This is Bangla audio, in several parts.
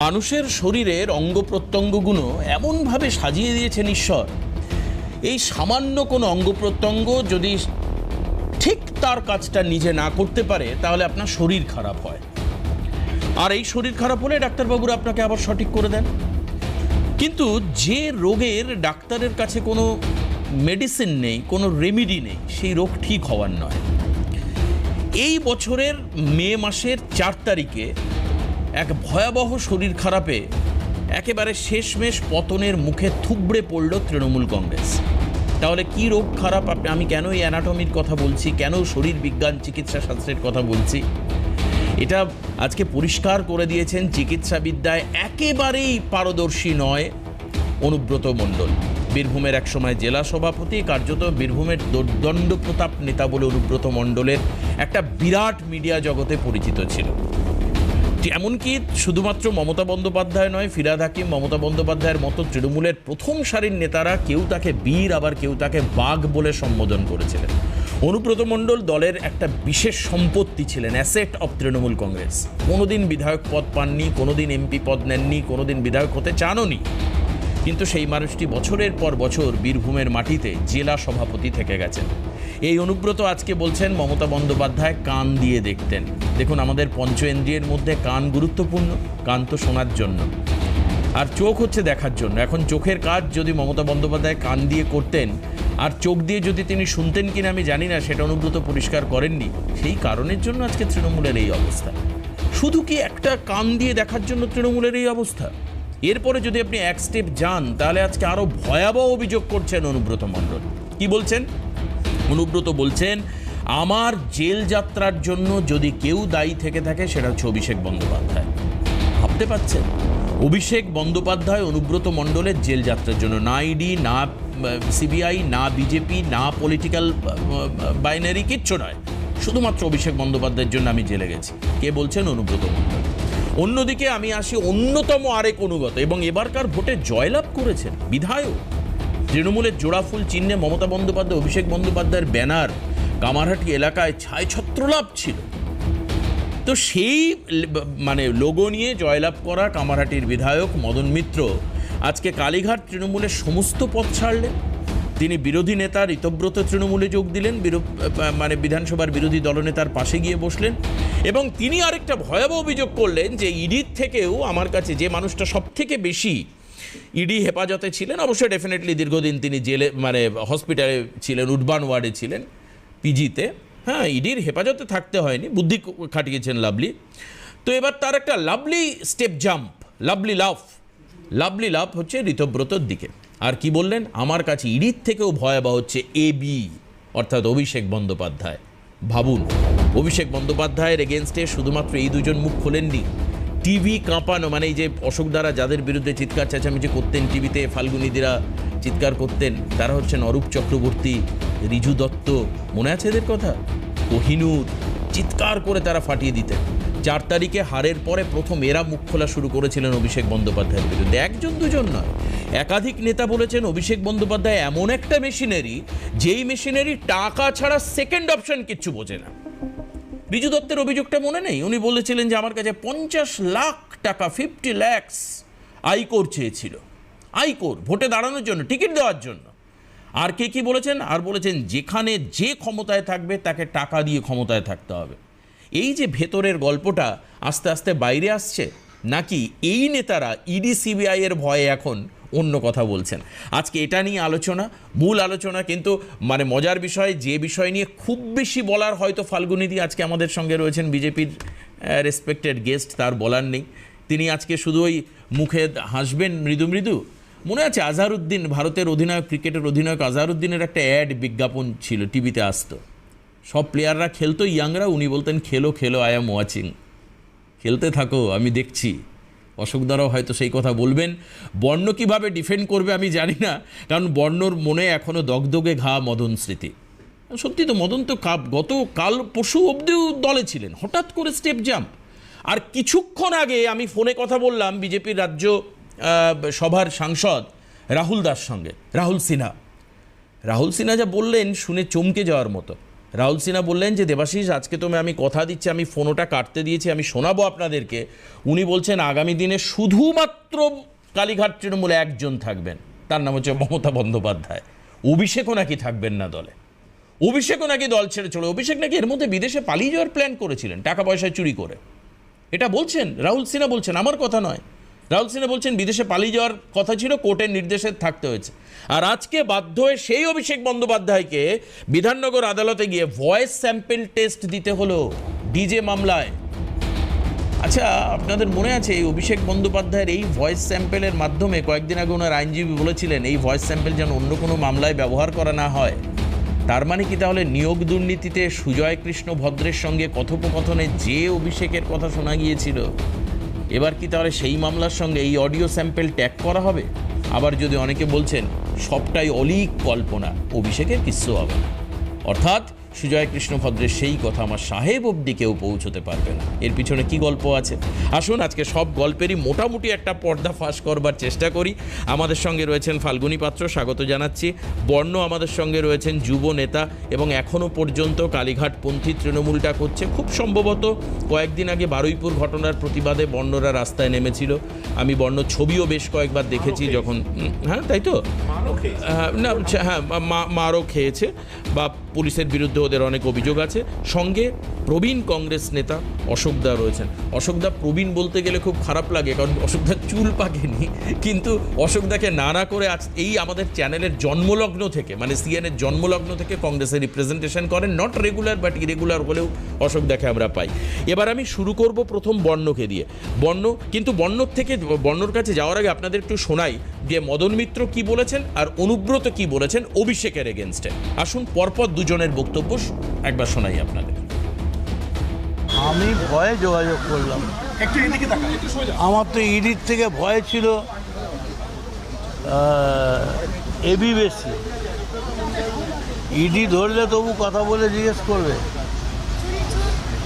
মানুষের শরীরের অঙ্গ প্রত্যঙ্গগুলো এমনভাবে সাজিয়ে দিয়েছেন ঈশ্বর, এই সামান্য কোনো অঙ্গ প্রত্যঙ্গ যদি ঠিক তার কাজটা নিজে না করতে পারে তাহলে আপনার শরীর খারাপ হয়। আর এই শরীর খারাপ হলে ডাক্তারবাবুরা আপনাকে আবার সঠিক করে দেন। কিন্তু যে রোগের ডাক্তারের কাছে কোনো মেডিসিন নেই, কোনো রেমিডি নেই, সেই রোগ ঠিক হওয়ার নয়। এই বছরের মে মাসের 4 তারিখে এক ভয়াবহ শরীর খারাপে একেবারে শেষমেশ পতনের মুখে থুবড়ে পড়ল তৃণমূল কংগ্রেস। তাহলে কি রোগ খারাপ? আমি কেন এই অ্যানাটমির কথা বলছি, কেন শরীর বিজ্ঞান চিকিৎসা শাস্ত্রের কথা বলছি, এটা আজকে পরিষ্কার করে দিয়েছেন চিকিৎসাবিদ্যায় একেবারেই পারদর্শী নয় অনুব্রত মণ্ডল। বীরভূমের একসময় জেলা সভাপতি, কার্যত বীরভূমের দোর্দণ্ড প্রতাপ নেতা বলে অনুব্রত মণ্ডলের একটা বিরাট মিডিয়া জগতে পরিচিত ছিল। এমনকি শুধুমাত্র মমতা বন্দ্যোপাধ্যায় নয়, ফিরহাদ হাকিম, মমতা বন্দ্যোপাধ্যায়ের মতো তৃণমূলের প্রথম সারির নেতারা কেউ তাকে বীর, আবার কেউ তাকে বাঘ বলে সম্বোধন করেছিলেন। অনুব্রত মণ্ডল দলের একটা বিশেষ সম্পত্তি ছিলেন, অ্যাসেট অফ তৃণমূল কংগ্রেস। কোনোদিন বিধায়ক পদ পাননি, কোনোদিন এমপি পদ নেননি, কোনোদিন বিধায়ক হতে চানওনি, কিন্তু সেই মানুষটি বছরের পর বছর বীরভূমের মাটিতে জেলা সভাপতি থেকে গেছেন। এই অনুব্রত আজকে বলছেন মমতা বন্দ্যোপাধ্যায় কান দিয়ে দেখতেন। দেখুন, আমাদের পঞ্চেন্দ্রিয়ের মধ্যে কান গুরুত্বপূর্ণ। কান তো শোনার জন্য, আর চোখ হচ্ছে দেখার জন্য। এখন চোখের কাজ যদি মমতা বন্দ্যোপাধ্যায় কান দিয়ে করতেন, আর চোখ দিয়ে যদি তিনি শুনতেন কিনা আমি জানি না, সেটা অনুব্রত পরিষ্কার করেননি। সেই কারণের জন্য আজকে তৃণমূলের এই অবস্থা। শুধু কি একটা কান দিয়ে দেখার জন্য তৃণমূলের এই অবস্থা? এরপরে যদি আপনি এক স্টেপ যান, তাহলে আজকে আরো ভয়াবহ অভিযোগ করছেন অনুব্রত মণ্ডল। কি বলছেন? অনুব্রত বলছেন, আমার জেল যাত্রার জন্য যদি কেউ দায়ী থেকে থাকে সেটা হচ্ছে অভিষেক বন্দ্যোপাধ্যায়। ভাবতে পারছেন? অভিষেক বন্দ্যোপাধ্যায় অনুব্রত মণ্ডলের জেল যাত্রার জন্য, না ইডি, না সিবিআই, না বিজেপি, না পলিটিক্যাল বাইনারি, কিচ্ছু নয়, শুধুমাত্র অভিষেক বন্দ্যোপাধ্যায়ের জন্য আমি জেলে গেছি। কে বলছেন? অনুব্রত মণ্ডল। অন্যদিকে আমি আসি অন্যতম আরেক অনুগত এবং এবারকার ভোটে জয়লাভ করেছেন বিধায়ক, তৃণমূলের জোড়াফুল চিহ্নে মমতা বন্দ্যোপাধ্যায়, অভিষেক বন্দ্যোপাধ্যায়ের ব্যানার কামারহাটি এলাকায় ছায়াছত্রলাভ ছিল। তো সেই লোগো নিয়ে জয়লাভ করা কামারহাটির বিধায়ক মদন মিত্র আজকে কালীঘাট তৃণমূলের সমস্ত পদ ছাড়লেন। তিনি বিরোধী নেতা ঋতব্রত তৃণমূলে যোগ দিলেন, বিধানসভার বিরোধী দলনেতার পাশে গিয়ে বসলেন এবং তিনি আরেকটা ভয়াবহ অভিযোগ করলেন যে ইডির থেকেও আমার কাছে যে মানুষটা সব থেকে বেশি ইডি হেফাজতে ছিলেন, অবশ্যই ডেফিনেটলি দীর্ঘদিন তিনি জেলে হসপিটালে ছিলেন, উডবান ওয়ার্ডে ছিলেন, পিজিতে। হ্যাঁ, ইডির হেফাজতে থাকতে হয়নি, বুদ্ধি খাটিয়েছেন লাভলি। তো এবার তার একটা লাভলি স্টেপ জাম্প, লাভলি লাভ হচ্ছে ঋতব্রতর দিকে। আর কি বললেন? আমার কাছে ইডির থেকেও ভয়াবহ হচ্ছে এবি, অর্থাৎ অভিষেক বন্দ্যোপাধ্যায়। ভাবুন, অভিষেক বন্দ্যোপাধ্যায়ের এগেনস্টে শুধুমাত্র এই দুজন মুখ খোলেননি, টিভি কাঁপানো, এই যে অশোক দ্বারা যাদের বিরুদ্ধে চিৎকার চেঁচামেচি করতেন টিভিতে, ফাল্গুনিদিরা চিৎকার করতেন, তারা হচ্ছেন অরূপ চক্রবর্তী, রিজু দত্ত, মনে আছে এদের কথা? কোহিনূর, চিৎকার করে তারা ফাটিয়ে দিতেন। 4 তারিখে হারের পরে প্রথম এরা মুখ খোলা শুরু করেছিলেন অভিষেক বন্দ্যোপাধ্যায়ের বিরুদ্ধে। একজন দুজন নয়, একাধিক নেতা বলেছেন অভিষেক বন্দ্যোপাধ্যায় এমন একটা মেশিনারি, যেই মেশিনারি টাকা ছাড়া সেকেন্ড অপশন কিচ্ছু বোঝে না। রিজু দত্তের অভিযোগটা মনে নেই? উনি বলেছিলেন যে আমার কাছে 50 লাখ টাকা, 50 lakhs আয়কর চেয়েছিল, আয়কর ভোটে দাঁড়ানোর জন্য, টিকিট দেওয়ার জন্য। আর কে কি বলেছেন? আর বলেছেন যেখানে যে ক্ষমতায় থাকবে তাকে টাকা দিয়ে ক্ষমতায় থাকতে হবে। এই যে ভেতরের গল্পটা আস্তে আস্তে বাইরে আসছে, নাকি এই নেতারা ইডি সিবিআই এর ভয়ে এখন অন্য কথা বলছেন? আজকে এটা নিয়ে আলোচনা, মূল আলোচনা। কিন্তু মজার বিষয়, যে বিষয় নিয়ে খুব বেশি বলার হয়তো ফাল্গুনিদি আজকে আমাদের সঙ্গে রয়েছেন, বিজেপির রেসপেক্টেড গেস্ট, তার বলার নেই। তিনি আজকে শুধু ওই মুখে হাসবেন মৃদু মৃদু। মনে আছে আজহারউদ্দিন, ভারতের অধিনায়ক, ক্রিকেটের অধিনায়ক আজহারউদ্দিনের একটা অ্যাড বিজ্ঞাপন ছিল, টিভিতে আসতো, সব প্লেয়াররা খেলতো, ইয়াংরা, উনি বলতেন খেলো খেলো, আই অ্যাম ওয়াচিং, খেলতে থাকো আমি দেখছি। অশোক দ্বারাও হয়তো সেই কথা বলবেন। বর্ণ কিভাবে ডিফেন্ড করবে আমি জানি না, কারণ বর্ণর মনে এখনও দগদগে ঘা মদন স্মৃতি। সত্যি তো, মদন তো কাল পরশু অবধিও দলে ছিলেন, হঠাৎ করে স্টেপ জাম্প। আর কিছুক্ষণ আগে আমি ফোনে কথা বললাম বিজেপির রাজ্য সভার সাংসদ রাহুল দাস সঙ্গে, রাহুল সিনহা যা বললেন শুনে চমকে যাওয়ার মতো। রাহুল সিনহা বললেন যে দেবাশিস আজকে আমি কথা দিচ্ছি, আমি ফোনটা কাটতে দিয়েছি, আমি শোনাবো আপনাদেরকে। উনি বলছেন আগামী দিনে শুধুমাত্র কালীঘাট তৃণমূলে একজন থাকবেন, তার নাম হচ্ছে মমতা বন্দ্যোপাধ্যায়। অভিষেকও নাকি থাকবেন না দলে, অভিষেকও নাকি দল ছেড়ে চলে, অভিষেক নাকি এর মধ্যে বিদেশে পালিয়ে যাওয়ার প্ল্যান করেছিলেন টাকা পয়সা চুরি করে। এটা বলছেন রাহুল সিনহা, বলছেন, আমার কথা নয়। রাহুল সিনহা বলছেন বিদেশে পালিয়ে যাওয়ার কথা ছিল, কোর্টের নির্দেশে থাকতে হয়েছে। আর আজকে বাধ্য হয়ে সেই অভিষেক বন্দ্যোপাধ্যায়কে বিধাননগর আদালতে গিয়ে ভয়েস স্যাম্পল টেস্ট দিতে হলো ডিজে মামলায়। আচ্ছা, আপনাদের মনে আছে এই অভিষেক বন্দ্যোপাধ্যায়ের এই ভয়েস স্যাম্পেলের মাধ্যমে কয়েকদিন আগে ওনার আইনজীবী বলেছিলেন এই ভয়েস স্যাম্পল যেন অন্য কোনো মামলায় ব্যবহার করা না হয়। তার মানে কি তাহলে নিয়োগ দুর্নীতিতে সুজয় কৃষ্ণ ভদ্রের সঙ্গে কথোপকথনে যে অভিষেকের কথা শোনা গিয়েছিল, এবার কি তাহলে সেই মামলার সঙ্গে এই অডিও স্যাম্পল ট্যাগ করা হবে? আবার যদি অনেকে বলছেন সবটাই অলীক কল্পনা, অভিষেকের কিচ্ছু হবে না, অর্থাৎ সুজয় কৃষ্ণ ভদ্রের সেই কথা আমার সাহেব অবধি কেউ পৌঁছতে পারবে না। এর পিছনে কি গল্প আছে? আসুন আজকে সব গল্পেরই মোটামুটি একটা পর্দা ফাঁস করবার চেষ্টা করি। আমাদের সঙ্গে রয়েছেন ফাল্গুনী পাত্র, স্বাগত জানাচ্ছি। বর্ণ আমাদের সঙ্গে রয়েছেন, যুব নেতা এবং এখনও পর্যন্ত কালীঘাটপন্থী তৃণমূলটা করছে। খুব সম্ভবত কয়েকদিন আগে বারুইপুর ঘটনার প্রতিবাদে বর্ণরা রাস্তায় নেমেছিল। আমি বর্ণ ছবিও বেশ কয়েকবার দেখেছি যখন, হ্যাঁ তাই তো, না হ্যাঁ মারও খেয়েছে বা পুলিশের বিরুদ্ধে ওদের অনেক অভিযোগ আছে। সঙ্গে প্রবীণ কংগ্রেস নেতা অশোকদা রয়েছেন। অশোকদা প্রবীণ বলতে গেলে খুব খারাপ লাগে, কারণ অশোকদা চুল পাকেনি, কিন্তু অশোকদাকে নানা করে আজ এই আমাদের চ্যানেলের জন্মলগ্ন থেকে, মানে সিএনের জন্মলগ্ন থেকে কংগ্রেসের রিপ্রেজেন্টেশন করেন, নট রেগুলার বাট ইরেগুলার হলেও অশোকদাকে আমরা পাই। এবার আমি শুরু করব প্রথম বর্ণকে দিয়ে। কিন্তু বর্ণর কাছে যাওয়ার আগে আপনাদের একটু শোনাই যে মদন মিত্র কি বলেছেন আর অনুব্রত কি বলেছেন অভিষেকের এগেনস্টে। আসুন পরপর দুজনের বক্তব্য একবার শোনাই আপনাদের। আমি ভয়ে যোগাযোগ করলাম, আমার তো ইডির থেকে ভয় ছিল এবি বেশি। ইডি ধরলে তবু কথা বলে জিজ্ঞেস করবে,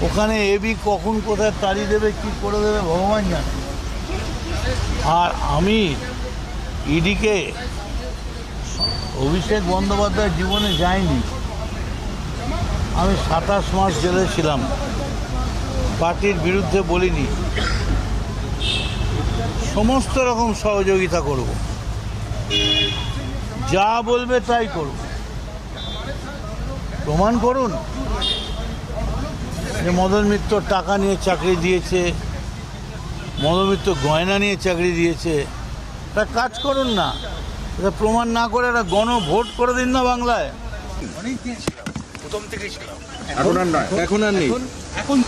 ওখানে এবি কখন কোথায় তাড়ি দেবে, কি করে দেবে ভগবান জানে। আর আমি ইডিকে, অভিষেক বন্দ্যোপাধ্যায় জীবনে যায়নি। আমি 27 মাস জেলে ছিলাম, পার্টির বিরুদ্ধে বলিনি, সমস্ত রকম সহযোগিতা করব, যা বলবে তাই করব। প্রমাণ করুন যে মদন মিত্র টাকা নিয়ে চাকরি দিয়েছে, মদন মিত্র গয়না নিয়ে চাকরি দিয়েছে, তা কাজ করুন না। এটা প্রমাণ না করে একটা গণভোট করে দিন না বাংলায়। প্রথম থেকেই ছিলাম, এখন আর নয়, এখন আর নেই, এখন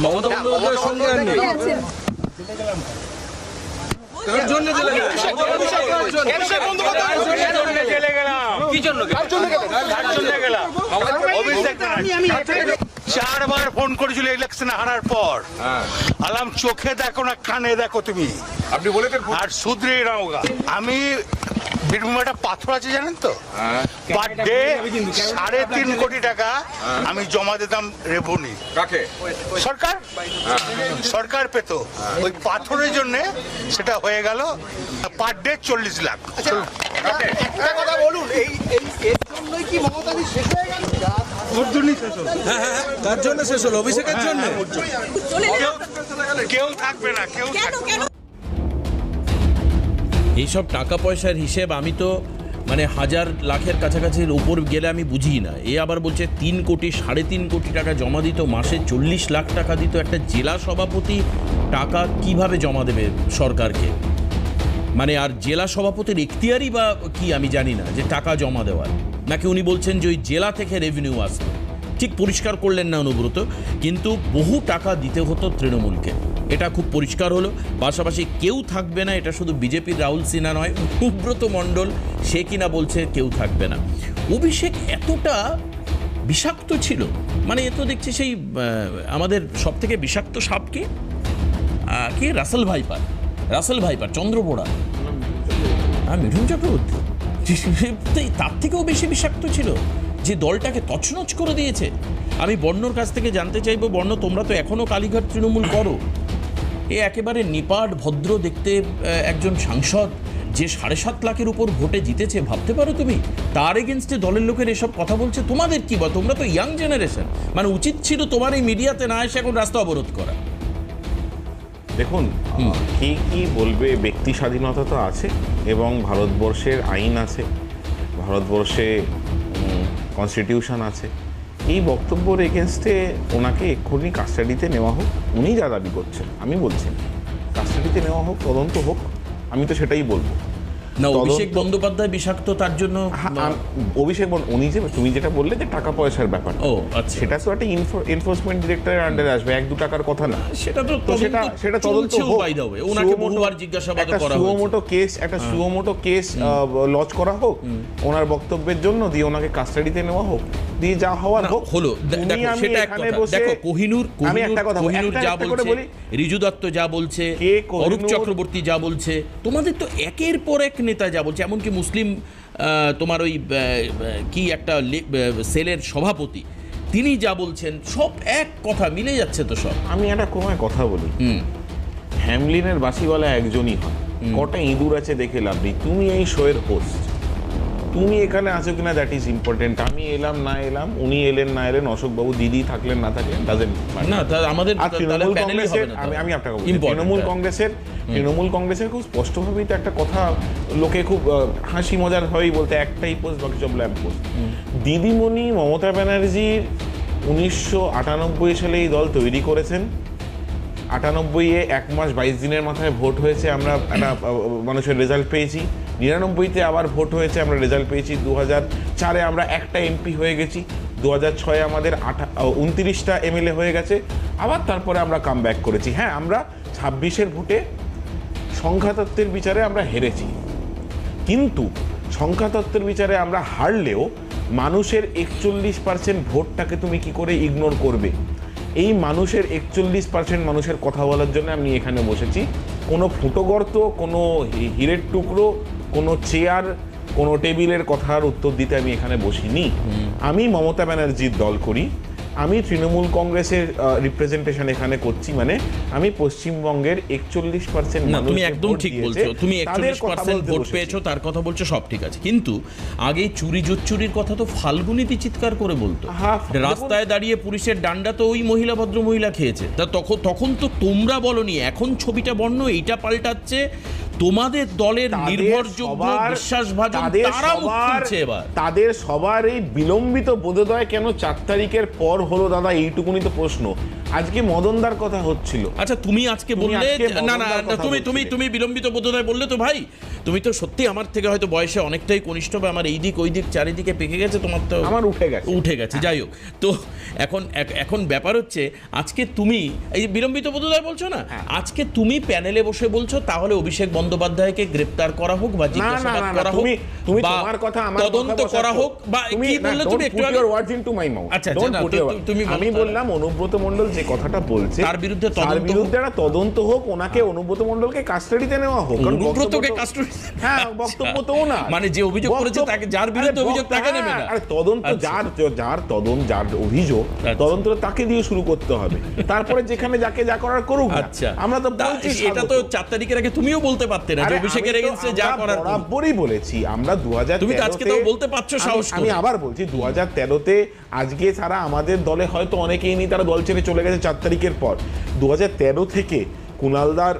মমতা বন্দ্যোপাধ্যায়ের সঙ্গে আর নেই। তার জন্য জেলে গেলাম, কি জন্য গেলাম? 4বার ফোন করেছিল ইলেকশন হারার পর, আলাম চোখে দেখো না কানে দেখো তুমি, আপনি বলেছেন আর শুধরে রাওগা। আমি বীরভূমে একটা পাথর আছে জানেন তো, পার ডে 3.5 কোটি টাকা আমি জমা দিতাম রেভিনিউ। কাকে? সরকার, সরকার পেত। ওই পাথরের জন্য সেটা হয়ে গেল পার ডে 40 লাখ। একটা কথা বলুন, এই এর জন্যই কি মমতাদি শেষ হয়ে গেল? ওর জন্যই শেষ হলো। তার জন্য শেষ হলো, অভিষেকের জন্য। কেউ থাকবে না, কেউ থাকবে না। এইসব টাকা পয়সার হিসেব আমি তো মানে 1000 লাখের কাছাকাছির উপর গেলে আমি বুঝি না। এ আবার বলছে 3 কোটি 3.5 কোটি টাকা জমা দিত, মাসে 40 লাখ টাকা দিত। একটা জেলা সভাপতি টাকা কিভাবে জমা দেবে সরকারকে? মানে আর জেলা সভাপতির এখতিয়ারই বা কি আমি জানি না যে টাকা জমা দেওয়ার, নাকি উনি বলছেন যে ওই জেলা থেকে রেভিনিউ আসবে। ঠিক পরিষ্কার করলেন না অনুব্রত, কিন্তু বহু টাকা দিতে হতো তৃণমূলকে, এটা খুব পরিষ্কার হলো। পাশাপাশি কেউ থাকবে না, এটা শুধু বিজেপির রাহুল সিনহা নয়, অনুব্রত মণ্ডল সে কিনা বলছে কেউ থাকবে না। অভিষেক এতটা বিষাক্ত ছিল, মানে এ তো দেখছি সেই আমাদের সব থেকে বিষাক্ত সাপকে কে, রাসেল ভাইপার চন্দ্রবোড়া, হ্যাঁ মিঠুন চক্রবর্তী, তার থেকেও বেশি বিষাক্ত ছিল, যে দলটাকে তছনছ করে দিয়েছে। আমি বর্ণর কাছ থেকে জানতে চাইবো, বর্ণ তোমরা তো এখনও কালীঘাট তৃণমূল করো, এ একেবারে নিপাট ভদ্র দেখতে একজন সাংসদ, যে 7.5 লাখের উপর ভোটে জিতেছে, ভাবতে পারো তুমি? তার এগেনস্টে দলের লোকের এসব কথা বলছে, তোমাদের কি বা? তোমরা তো ইয়াং জেনারেশন, মানে উচিত ছিল তোমার এই মিডিয়াতে না এসে এখন রাস্তা অবরোধ করা। দেখুন, কি কি বলবে, ব্যক্তি স্বাধীনতা তো আছে এবং ভারতবর্ষের আইন আছে, ভারতবর্ষে কনস্টিটিউশন আছে। এই বক্তব্যের এগেনস্টে ওনাকে এক্ষুনি কাস্টাডিতে নেওয়া হোক। উনি যা দাবি করছেন, আমি বলছি কাস্টাডিতে নেওয়া হোক, তদন্ত হোক, আমি তো সেটাই বলবো। না, অভিষেক বন্দ্যোপাধ্যায় বিষাক্ত, তার জন্য অভিষেক উনি যে তুমি যেটা বললে যে টাকা পয়সার ব্যাপার, ও আচ্ছা, সেটা তো একটা এনফোর্সমেন্ট ডিরেক্টরের আন্ডারে আসবে, 1-2 টাকার কথা না। সেটা তো সেটা তদন্ত হোক, বাই দাও, ওনাকে বহুবার জিজ্ঞাসাবাদ করা হয়েছে, একটা সুমোটো কেস লঞ্চ করা হোক ওনার বক্তব্যের জন্য, দিয়ে ওনাকে কাস্টাডিতে নেওয়া হোক, দিয়ে যা হওয়ার হোক হলো। দেখো, সেটা এক কথা। দেখো, কোহিনূর যা বলছে, রিজু দত্ত যা বলছে, অরূপ চক্রবর্তী যা বলছে, তোমাদের তো একের পর এক নেতা যা বলছে, এমনকি মুসলিম তোমার ওই কি একটা সেলের সভাপতি, তিনি যা বলছেন, সব এক কথা মিলে যাচ্ছে তো সব। আমি একটা কোথায় কথা বলি, হ্যামলিনের বাসিওয়ালা একজনই হয়, কটা ইঁদুর আছে দেখে লাভ নেই। তুমি এই শোয়ের হোস্ট, তুমি এখানে আছো কিনা দ্যাট ইজ ইম্পর্টেন্ট। আমি এলাম না এলাম, উনি এলেন না এলেন, অশোকবাবু দিদি থাকলেন না থাকলেন, না আমাদের তৃণমূল কংগ্রেসের, আমি একটা কথা বলি, তৃণমূল কংগ্রেসের খুব স্পষ্টভাবেই তো একটা কথা লোকে খুব হাসি মজার হয়েই বলতে, একটাই পোস্ট বাকি সব ল্যাম্প পোস্ট। দিদিমণি মমতা ব্যানার্জির 1998 সালে এই দল তৈরি করেছেন, 98-এ 1 মাস 22 দিনের মাথায় ভোট হয়েছে, আমরা একটা মানুষের রেজাল্ট পেয়েছি। 99-তে আবার ভোট হয়েছে, আমরা রেজাল্ট পেয়েছি। 2004-এ আমরা একটা এমপি হয়ে গেছি। 2006-এ আমাদের 29টা এমএলএ হয়ে গেছে। আবার তারপরে আমরা কাম ব্যাক করেছি। হ্যাঁ, আমরা 26-এর ভোটে সংখ্যাতত্ত্বের বিচারে আমরা হেরেছি, কিন্তু সংখ্যাতত্ত্বের বিচারে আমরা হারলেও মানুষের 41% ভোটটাকে তুমি কি করে ইগনোর করবে? এই মানুষের 41% মানুষের কথা বলার জন্য আমি এখানে বসেছি। কোনো ফুটো গর্ত, কোনো হিরের টুকরো, কোনো চেয়ার, কোনো টেবিলের কথার উত্তর দিতে আমি এখানে বসিনি। আমি মমতা ব্যানার্জির দল করি, আমি তৃণমূল কংগ্রেসের রিপ্রেজেন্টেশন এখানে করছি, মানে আমি পশ্চিমবঙ্গের 41% মানুষ। তুমি একদম ঠিক বলছো, তুমি 41% ভোট পেয়েছো, তার কথা বলছো, সব ঠিক আছে, কিন্তু আগে চুরি জুচ্চুরির কথা তো ফাল্গুনিতে চিৎকার করে বলতো, রাস্তায় দাঁড়িয়ে পুলিশের ডান্ডা তো ওই মহিলা ভদ্র মহিলা খেয়েছে। তা তখন তো তোমরা বলনি, এখন ছবিটা বর্ণ এইটা পাল্টাচ্ছে, তোমাদের দলের নির্ভরযোগ্য বিশ্বাসভাজন তারা মুখ খুলছে এবার। তাদের সবার এই বিলম্বিত বোধোদয় কেন 4 তারিখের পর হলো দাদা, এইটুকুনি তো প্রশ্ন। আজকে মদনদার কথা হচ্ছিল। আচ্ছা, তুমি আজকে বললে না না, তুমি বিলম্বিত বোধোদয় বললে তো ভাই, তুমি তো সত্যি আমার থেকে হয়তো বয়সে অনেকটাই কনিষ্ঠ, বা আমার এই দিক ওই দিক চারিদিকে পেকে গেছে, তোমার তো আমার উঠে গেছে। যাই হোক, তো এখন ব্যাপার হচ্ছে, আজকে তুমি এই যে বিলম্বিত বোধোদয় বলছো না, আজকে তুমি প্যানেলে বসে বলছো তাহলে অভিষেক বন্দ্যোপাধ্যায়কে গ্রেফতার করা হোক, বা জিজ্ঞাসাবাদ করা হোক, তুমি তোমার কথা আমার তদন্ত করা হোক, বা কি বললে তুমি একটু আগে ওয়ার্ডস ইনটু মাই মাউথ। আচ্ছা, তুমি আমি বললাম অনুব্রত মণ্ডল যে কথাটা বলছে তার বিরুদ্ধে একটা তদন্ত হোক, ওনাকে অনুব্রত মণ্ডলকে কাস্টাডিতে নেওয়া হোক। অনুব্রতকে কাস্টাডি, হ্যাঁ, বক্তব্য তো না, মানে যে অভিযোগ করেছে তাকে, যার বিরুদ্ধে অভিযোগ তাকে নেবে না। আরে তদন্ত যার অভিযোগ, তদন্ত তাকে দিয়ে শুরু করতে হবে, তারপরে যেখানে যাকে যা করার করুক। আচ্ছা, আমরা তো বলছি, এটা তো 4 তারিখের আগে তুমিও বলতে পারতে না যে অভিষেকের এগেইনস্টে যা করার। বরাবরই বলেছি আমরা 2013, তুমি তো আজকে তো বলতে পারছো সাহস করে। আমি আবার বলছি 2013-তে আজকে ছাড়া আমাদের দলে হয়তো অনেকেই নেই, তারা দল ছেড়ে চলে গেছে 4 তারিখের পর। 2013 থেকে কুণালদার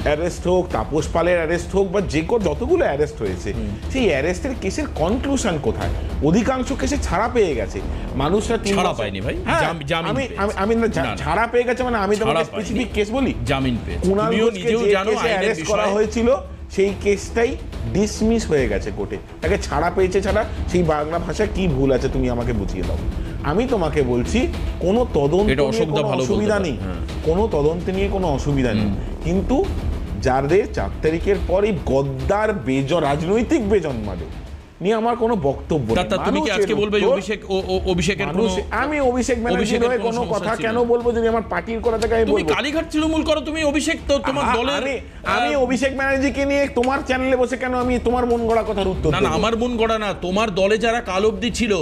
অ্যারেস্ট হোক, তাপস পালের অ্যারেস্ট হোক, বা যতগুলো অ্যারেস্ট হয়েছে, সেই অ্যারেস্টের কেসের কনক্লুশন কোথায়? অধিকাংশ কেসে ছাড়া পেয়ে গেছে মানুষরা। ছাড়া পায়নি ভাই, আমি ছাড়া পেয়ে গেছে, মানে আমি তোমাকে স্পেসিফিক কেস বলি, জামিন পেয়েছে। তুমিও নিজেও জানো অ্যারেস্ট করা হয়েছিল, সেই কেসটাই ডিসমিস হয়ে গেছে কোর্টে, তাকে ছাড়া পেয়েছে। ছাড়া সেই বাংলা ভাষায় কি ভুল আছে তুমি আমাকে বুঝিয়ে দাও। আমি তোমাকে বলছি কোনো তদন্ত অসুবিধা নেই, কোনো তদন্ত নিয়ে কোনো অসুবিধা নেই, কিন্তু যাদের 4 তারিখের পর এই গদ্দার রাজনৈতিক বেজন্মাদের নিয়ে আমার কোনো বক্তব্য নেই। তুমি কি আজকে বলবে অভিষেকের কোনো, আমি অভিষেক ব্যানার্জির হয়ে কোনো কথা কেন বলবো? যদি আমার পার্টির কথা থেকে আমি বলবো, তুমি কালীঘাট তৃণমূল করো, তুমি অভিষেক তো তোমার দলের, আমি অভিষেক ব্যানার্জিকে নিয়ে তোমার চ্যানেলে বসে কেন আমি তোমার মন গড়া কথার উত্তর দেব? না, আমার মন গড়া না, তোমার দলে যারা কাল অবধি ছিল,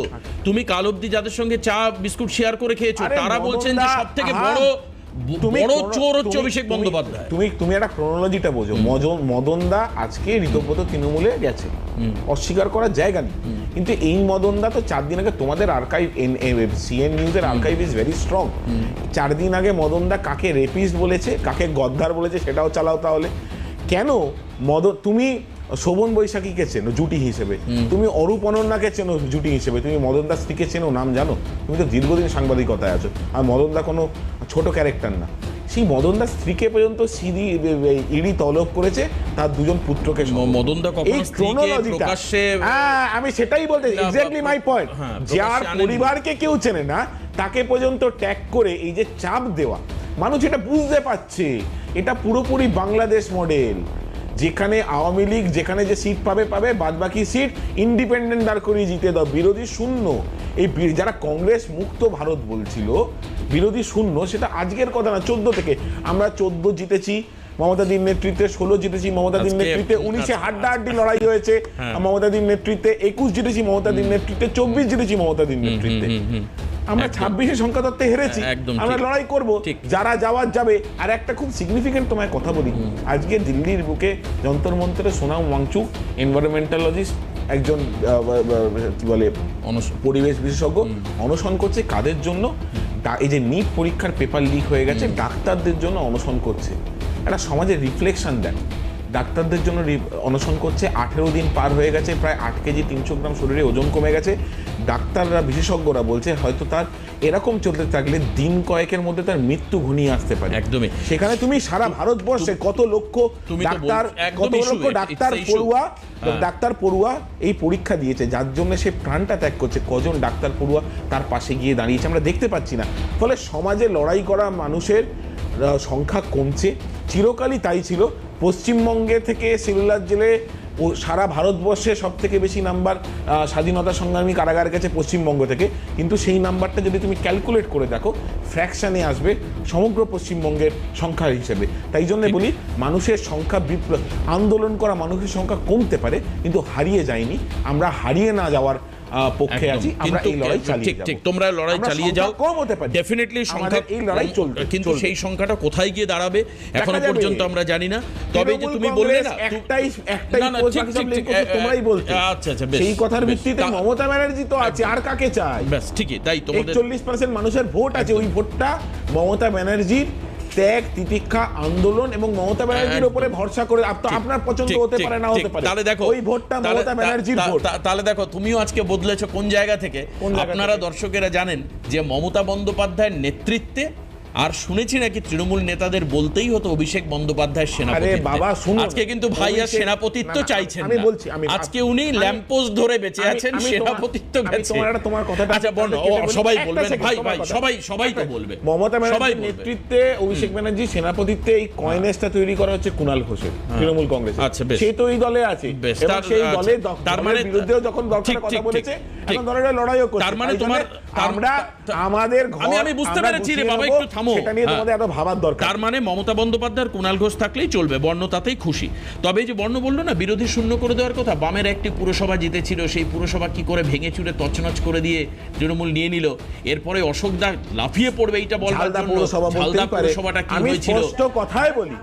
তুমি কাল অবধি যাদের সঙ্গে চা বিস্কুট শেয়ার করে খেয়েছো, তারা বলছেন যে সবথেকে বড় চোর হচ্ছে অভিষেক বন্দ্যোপাধ্যায়। তুমি একটা ক্রোনোলজিটা বোঝো। মদন দা আজকে ঋতব্রত তৃণমূলে গেছে, অস্বীকার করার জায়গা নেই, কিন্তু এই মদন দা তো 4 দিন আগে তোমাদের আর্কাইভ সিএন নিউজের আর্কাইভ ইজ ভেরি স্ট্রং। 4 দিন আগে মদন দা কাকে রেপিস্ট বলেছে, কাকে গদ্দার বলেছে সেটাও চালাও। তাহলে কেন তুমি শোভন বৈশাখীকে চেনো জুটি হিসেবে, তুমি অরূপ অনন্যাকে চেনো জুটি হিসেবে, তুমি মদন দাস স্ত্রীকে চেনো, নাম জানো? তুমি তো দীর্ঘদিন সাংবাদিকতায় আছো। আর মদন দা কোনো ছোট ক্যারেক্টার না। সেই মদন দাস স্ত্রীকে পর্যন্ত ইডি তলব করেছে, তার 2 পুত্রকে। মদন দা কখনো স্ত্রীকে প্রকাশ্যে, আমি সেটাই বলতে, এক্স্যাক্টলি মাই পয়েন্ট। যার পরিবারকে কেউ চেনে না তাকে পর্যন্ত ট্যাগ করে এই যে চাপ দেওয়া, মানুষ এটা বুঝতে পারছে এটা পুরোপুরি বাংলাদেশ মডেল, যেখানে আওয়ামী লীগ যেখানে যে সিট পাবে বাদবাকি সিট ইন্ডিপেন্ডেন্ট দাঁড় করিয়ে জিতে দাও, বিরোধী শূন্য। এই যারা কংগ্রেস মুক্ত ভারত বলছিল, বিরোধী শূন্য, সেটা আজকের কথা না, 14 থেকে আমরা 14 জিতেছি মমতাদির নেতৃত্বে, 16 জিতেছি মমতাদির নেতৃত্বে, 19-এ হাড্ডাহাড্ডি লড়াই হয়েছে মমতাদির নেতৃত্বে, 21 জিতেছি মমতাদির নেতৃত্বে, 24 জিতেছি মমতাদির নেতৃত্বে। আমরা 26-এ সংখ্যা তত্ত্বে হেরেছি, আমরা লড়াই করব, যারা যাওয়ার যাবে। আর একটা খুব সিগনিফিকেন্ট তোমায় কথা বলি, আজকে দিল্লির বুকে যন্তর মন্তরে সোনাম ওয়াংচুক, এনভায়রনমেন্টালজিস্ট, একজন কি বলে পরিবেশ বিশেষজ্ঞ, অনশন করছে। কাদের জন্য? এই যে নিট পরীক্ষার পেপার লিক হয়ে গেছে, ডাক্তারদের জন্য অনশন করছে। একটা সমাজের রিফ্লেকশন দেন, ডাক্তারদের জন্য অনশন করছে। 18 দিন পার হয়ে গেছে, প্রায় 8 কেজি 300 গ্রাম শরীরে ওজন কমে গেছে। ডাক্তাররা, বিশেষজ্ঞরা বলছে হয়তো তার এরকম চলতে থাকলে দিন কয়েকের মধ্যে তার মৃত্যু ঘনিয়ে আসতে পারে। একদমই। সেখানে তুমি সারা ভারতবর্ষে কত লক্ষ ডাক্তার পড়ুয়া এই পরীক্ষা দিয়েছে, যার জন্য সে প্রাণটা ত্যাগ করছে। কজন ডাক্তার পড়ুয়া তার পাশে গিয়ে দাঁড়িয়েছে আমরা দেখতে পাচ্ছি না। ফলে সমাজে লড়াই করা মানুষের সংখ্যা কমছে, চিরকালই তাই ছিল। পশ্চিমবঙ্গে থেকে সিলুলার জেলে সারা ভারতবর্ষে সব থেকে বেশি নাম্বার স্বাধীনতা সংগ্রামী কারাগার গেছে পশ্চিমবঙ্গ থেকে, কিন্তু সেই নাম্বারটা যদি তুমি ক্যালকুলেট করে দেখো ফ্র্যাকশানে আসবে সমগ্র পশ্চিমবঙ্গের সংখ্যা হিসেবে। তাই জন্য বলি, মানুষের সংখ্যা আন্দোলন করা মানুষের সংখ্যা কমতে পারে, কিন্তু হারিয়ে যায়নি। আমরা হারিয়ে না যাওয়ার পক্ষে আছি, আমরা এই লড়াই চালিয়ে যাব। ঠিক, তোমরা লড়াই চালিয়ে যাও, কম হতে পারে ডেফিনেটলি সংখ্যা, এই লড়াই চলবে, কিন্তু সেই সংখ্যাটা কোথায় গিয়ে দাঁড়াবে এখনো পর্যন্ত আমরা জানি না। তবে যে তুমি বললে না একটাই তোমরাই বলতে, আচ্ছা সেই কথার ভিত্তিতে মমতা ব্যানার্জি তো আছে, আর কাকে চাই? ব্যাস ঠিকই তাই, তোমাদের 41% মানুষের ভোট আছে, ওই ভোটটা মমতা ব্যানার্জির ত্যাগ, তিতিক্ষা, আন্দোলন এবং মমতা ব্যানার্জির উপরে ভরসা করে। আপনার পছন্দ হতে পারে, না হতে পারে, তাহলে দেখো ওই ভোটটা মমতা ব্যানার্জির ভোট। তাহলে দেখো তুমিও আজকে বদলেছো কোন জায়গা থেকে। আপনারা দর্শকেরা জানেন যে মমতা বন্দ্যোপাধ্যায়ের নেতৃত্বে, আর শুনেছি নাকি তৃণমূল নেতাদের বলতেই হতো অভিষেক বন্দ্যোপাধ্যায়ের সেনাপতি। আজকে কিন্তু ভাই আর সেনাপতিত্ব চাইছেন না, আজকে উনি ল্যাম্পপোস্ট ধরে বেঁচে আছেন, সেনাপতিত্ব গেছে। তোমার কথাটা আচ্ছা বলো, সবাই বলবেন ভাই, সবাই তো বলবে। মমতা ব্যানার্জির নেতৃত্বে অভিষেক ব্যানার্জি সেনাপতিত্বে এই কয়েনেসটা তৈরি করা হচ্ছে কুণাল ঘোষের তৃণমূল কংগ্রেস। আচ্ছা বেশ, সে তো এই দলে আছে, এবং সেই দলে তার মানে বিরুদ্ধেও যখন দরকার কথা বলেছে, এখন দলের লড়াইও করছে। তার মানে আমরা আমাদের আমি বুঝতে পেরেছি রে বাবা, একটু থামো। সেটা নিয়ে তোমাদের এত ভাবার দরকার। তার মানে মমতা বন্দ্যোপাধ্যায়ের কুণাল ঘোষ থাকলেই চলবে, বর্ণ তাতেই খুশি। তবে যে বর্ণ বললো না বিরোধী শূন্য করে দেওয়ার কথা, বামের একটি পুরসভা জিতেছিল, সেই পুরসভা কি করে ভেঙে চুরে তছনছ করে দিয়ে তৃণমূল নিয়ে নিল। এরপরে অশোক দা লাফিয়ে পড়বে এইটা বলবার জন্য, ঝালদা পুরসভাটা কি হয়েছিল, স্পষ্ট কথাই বলি,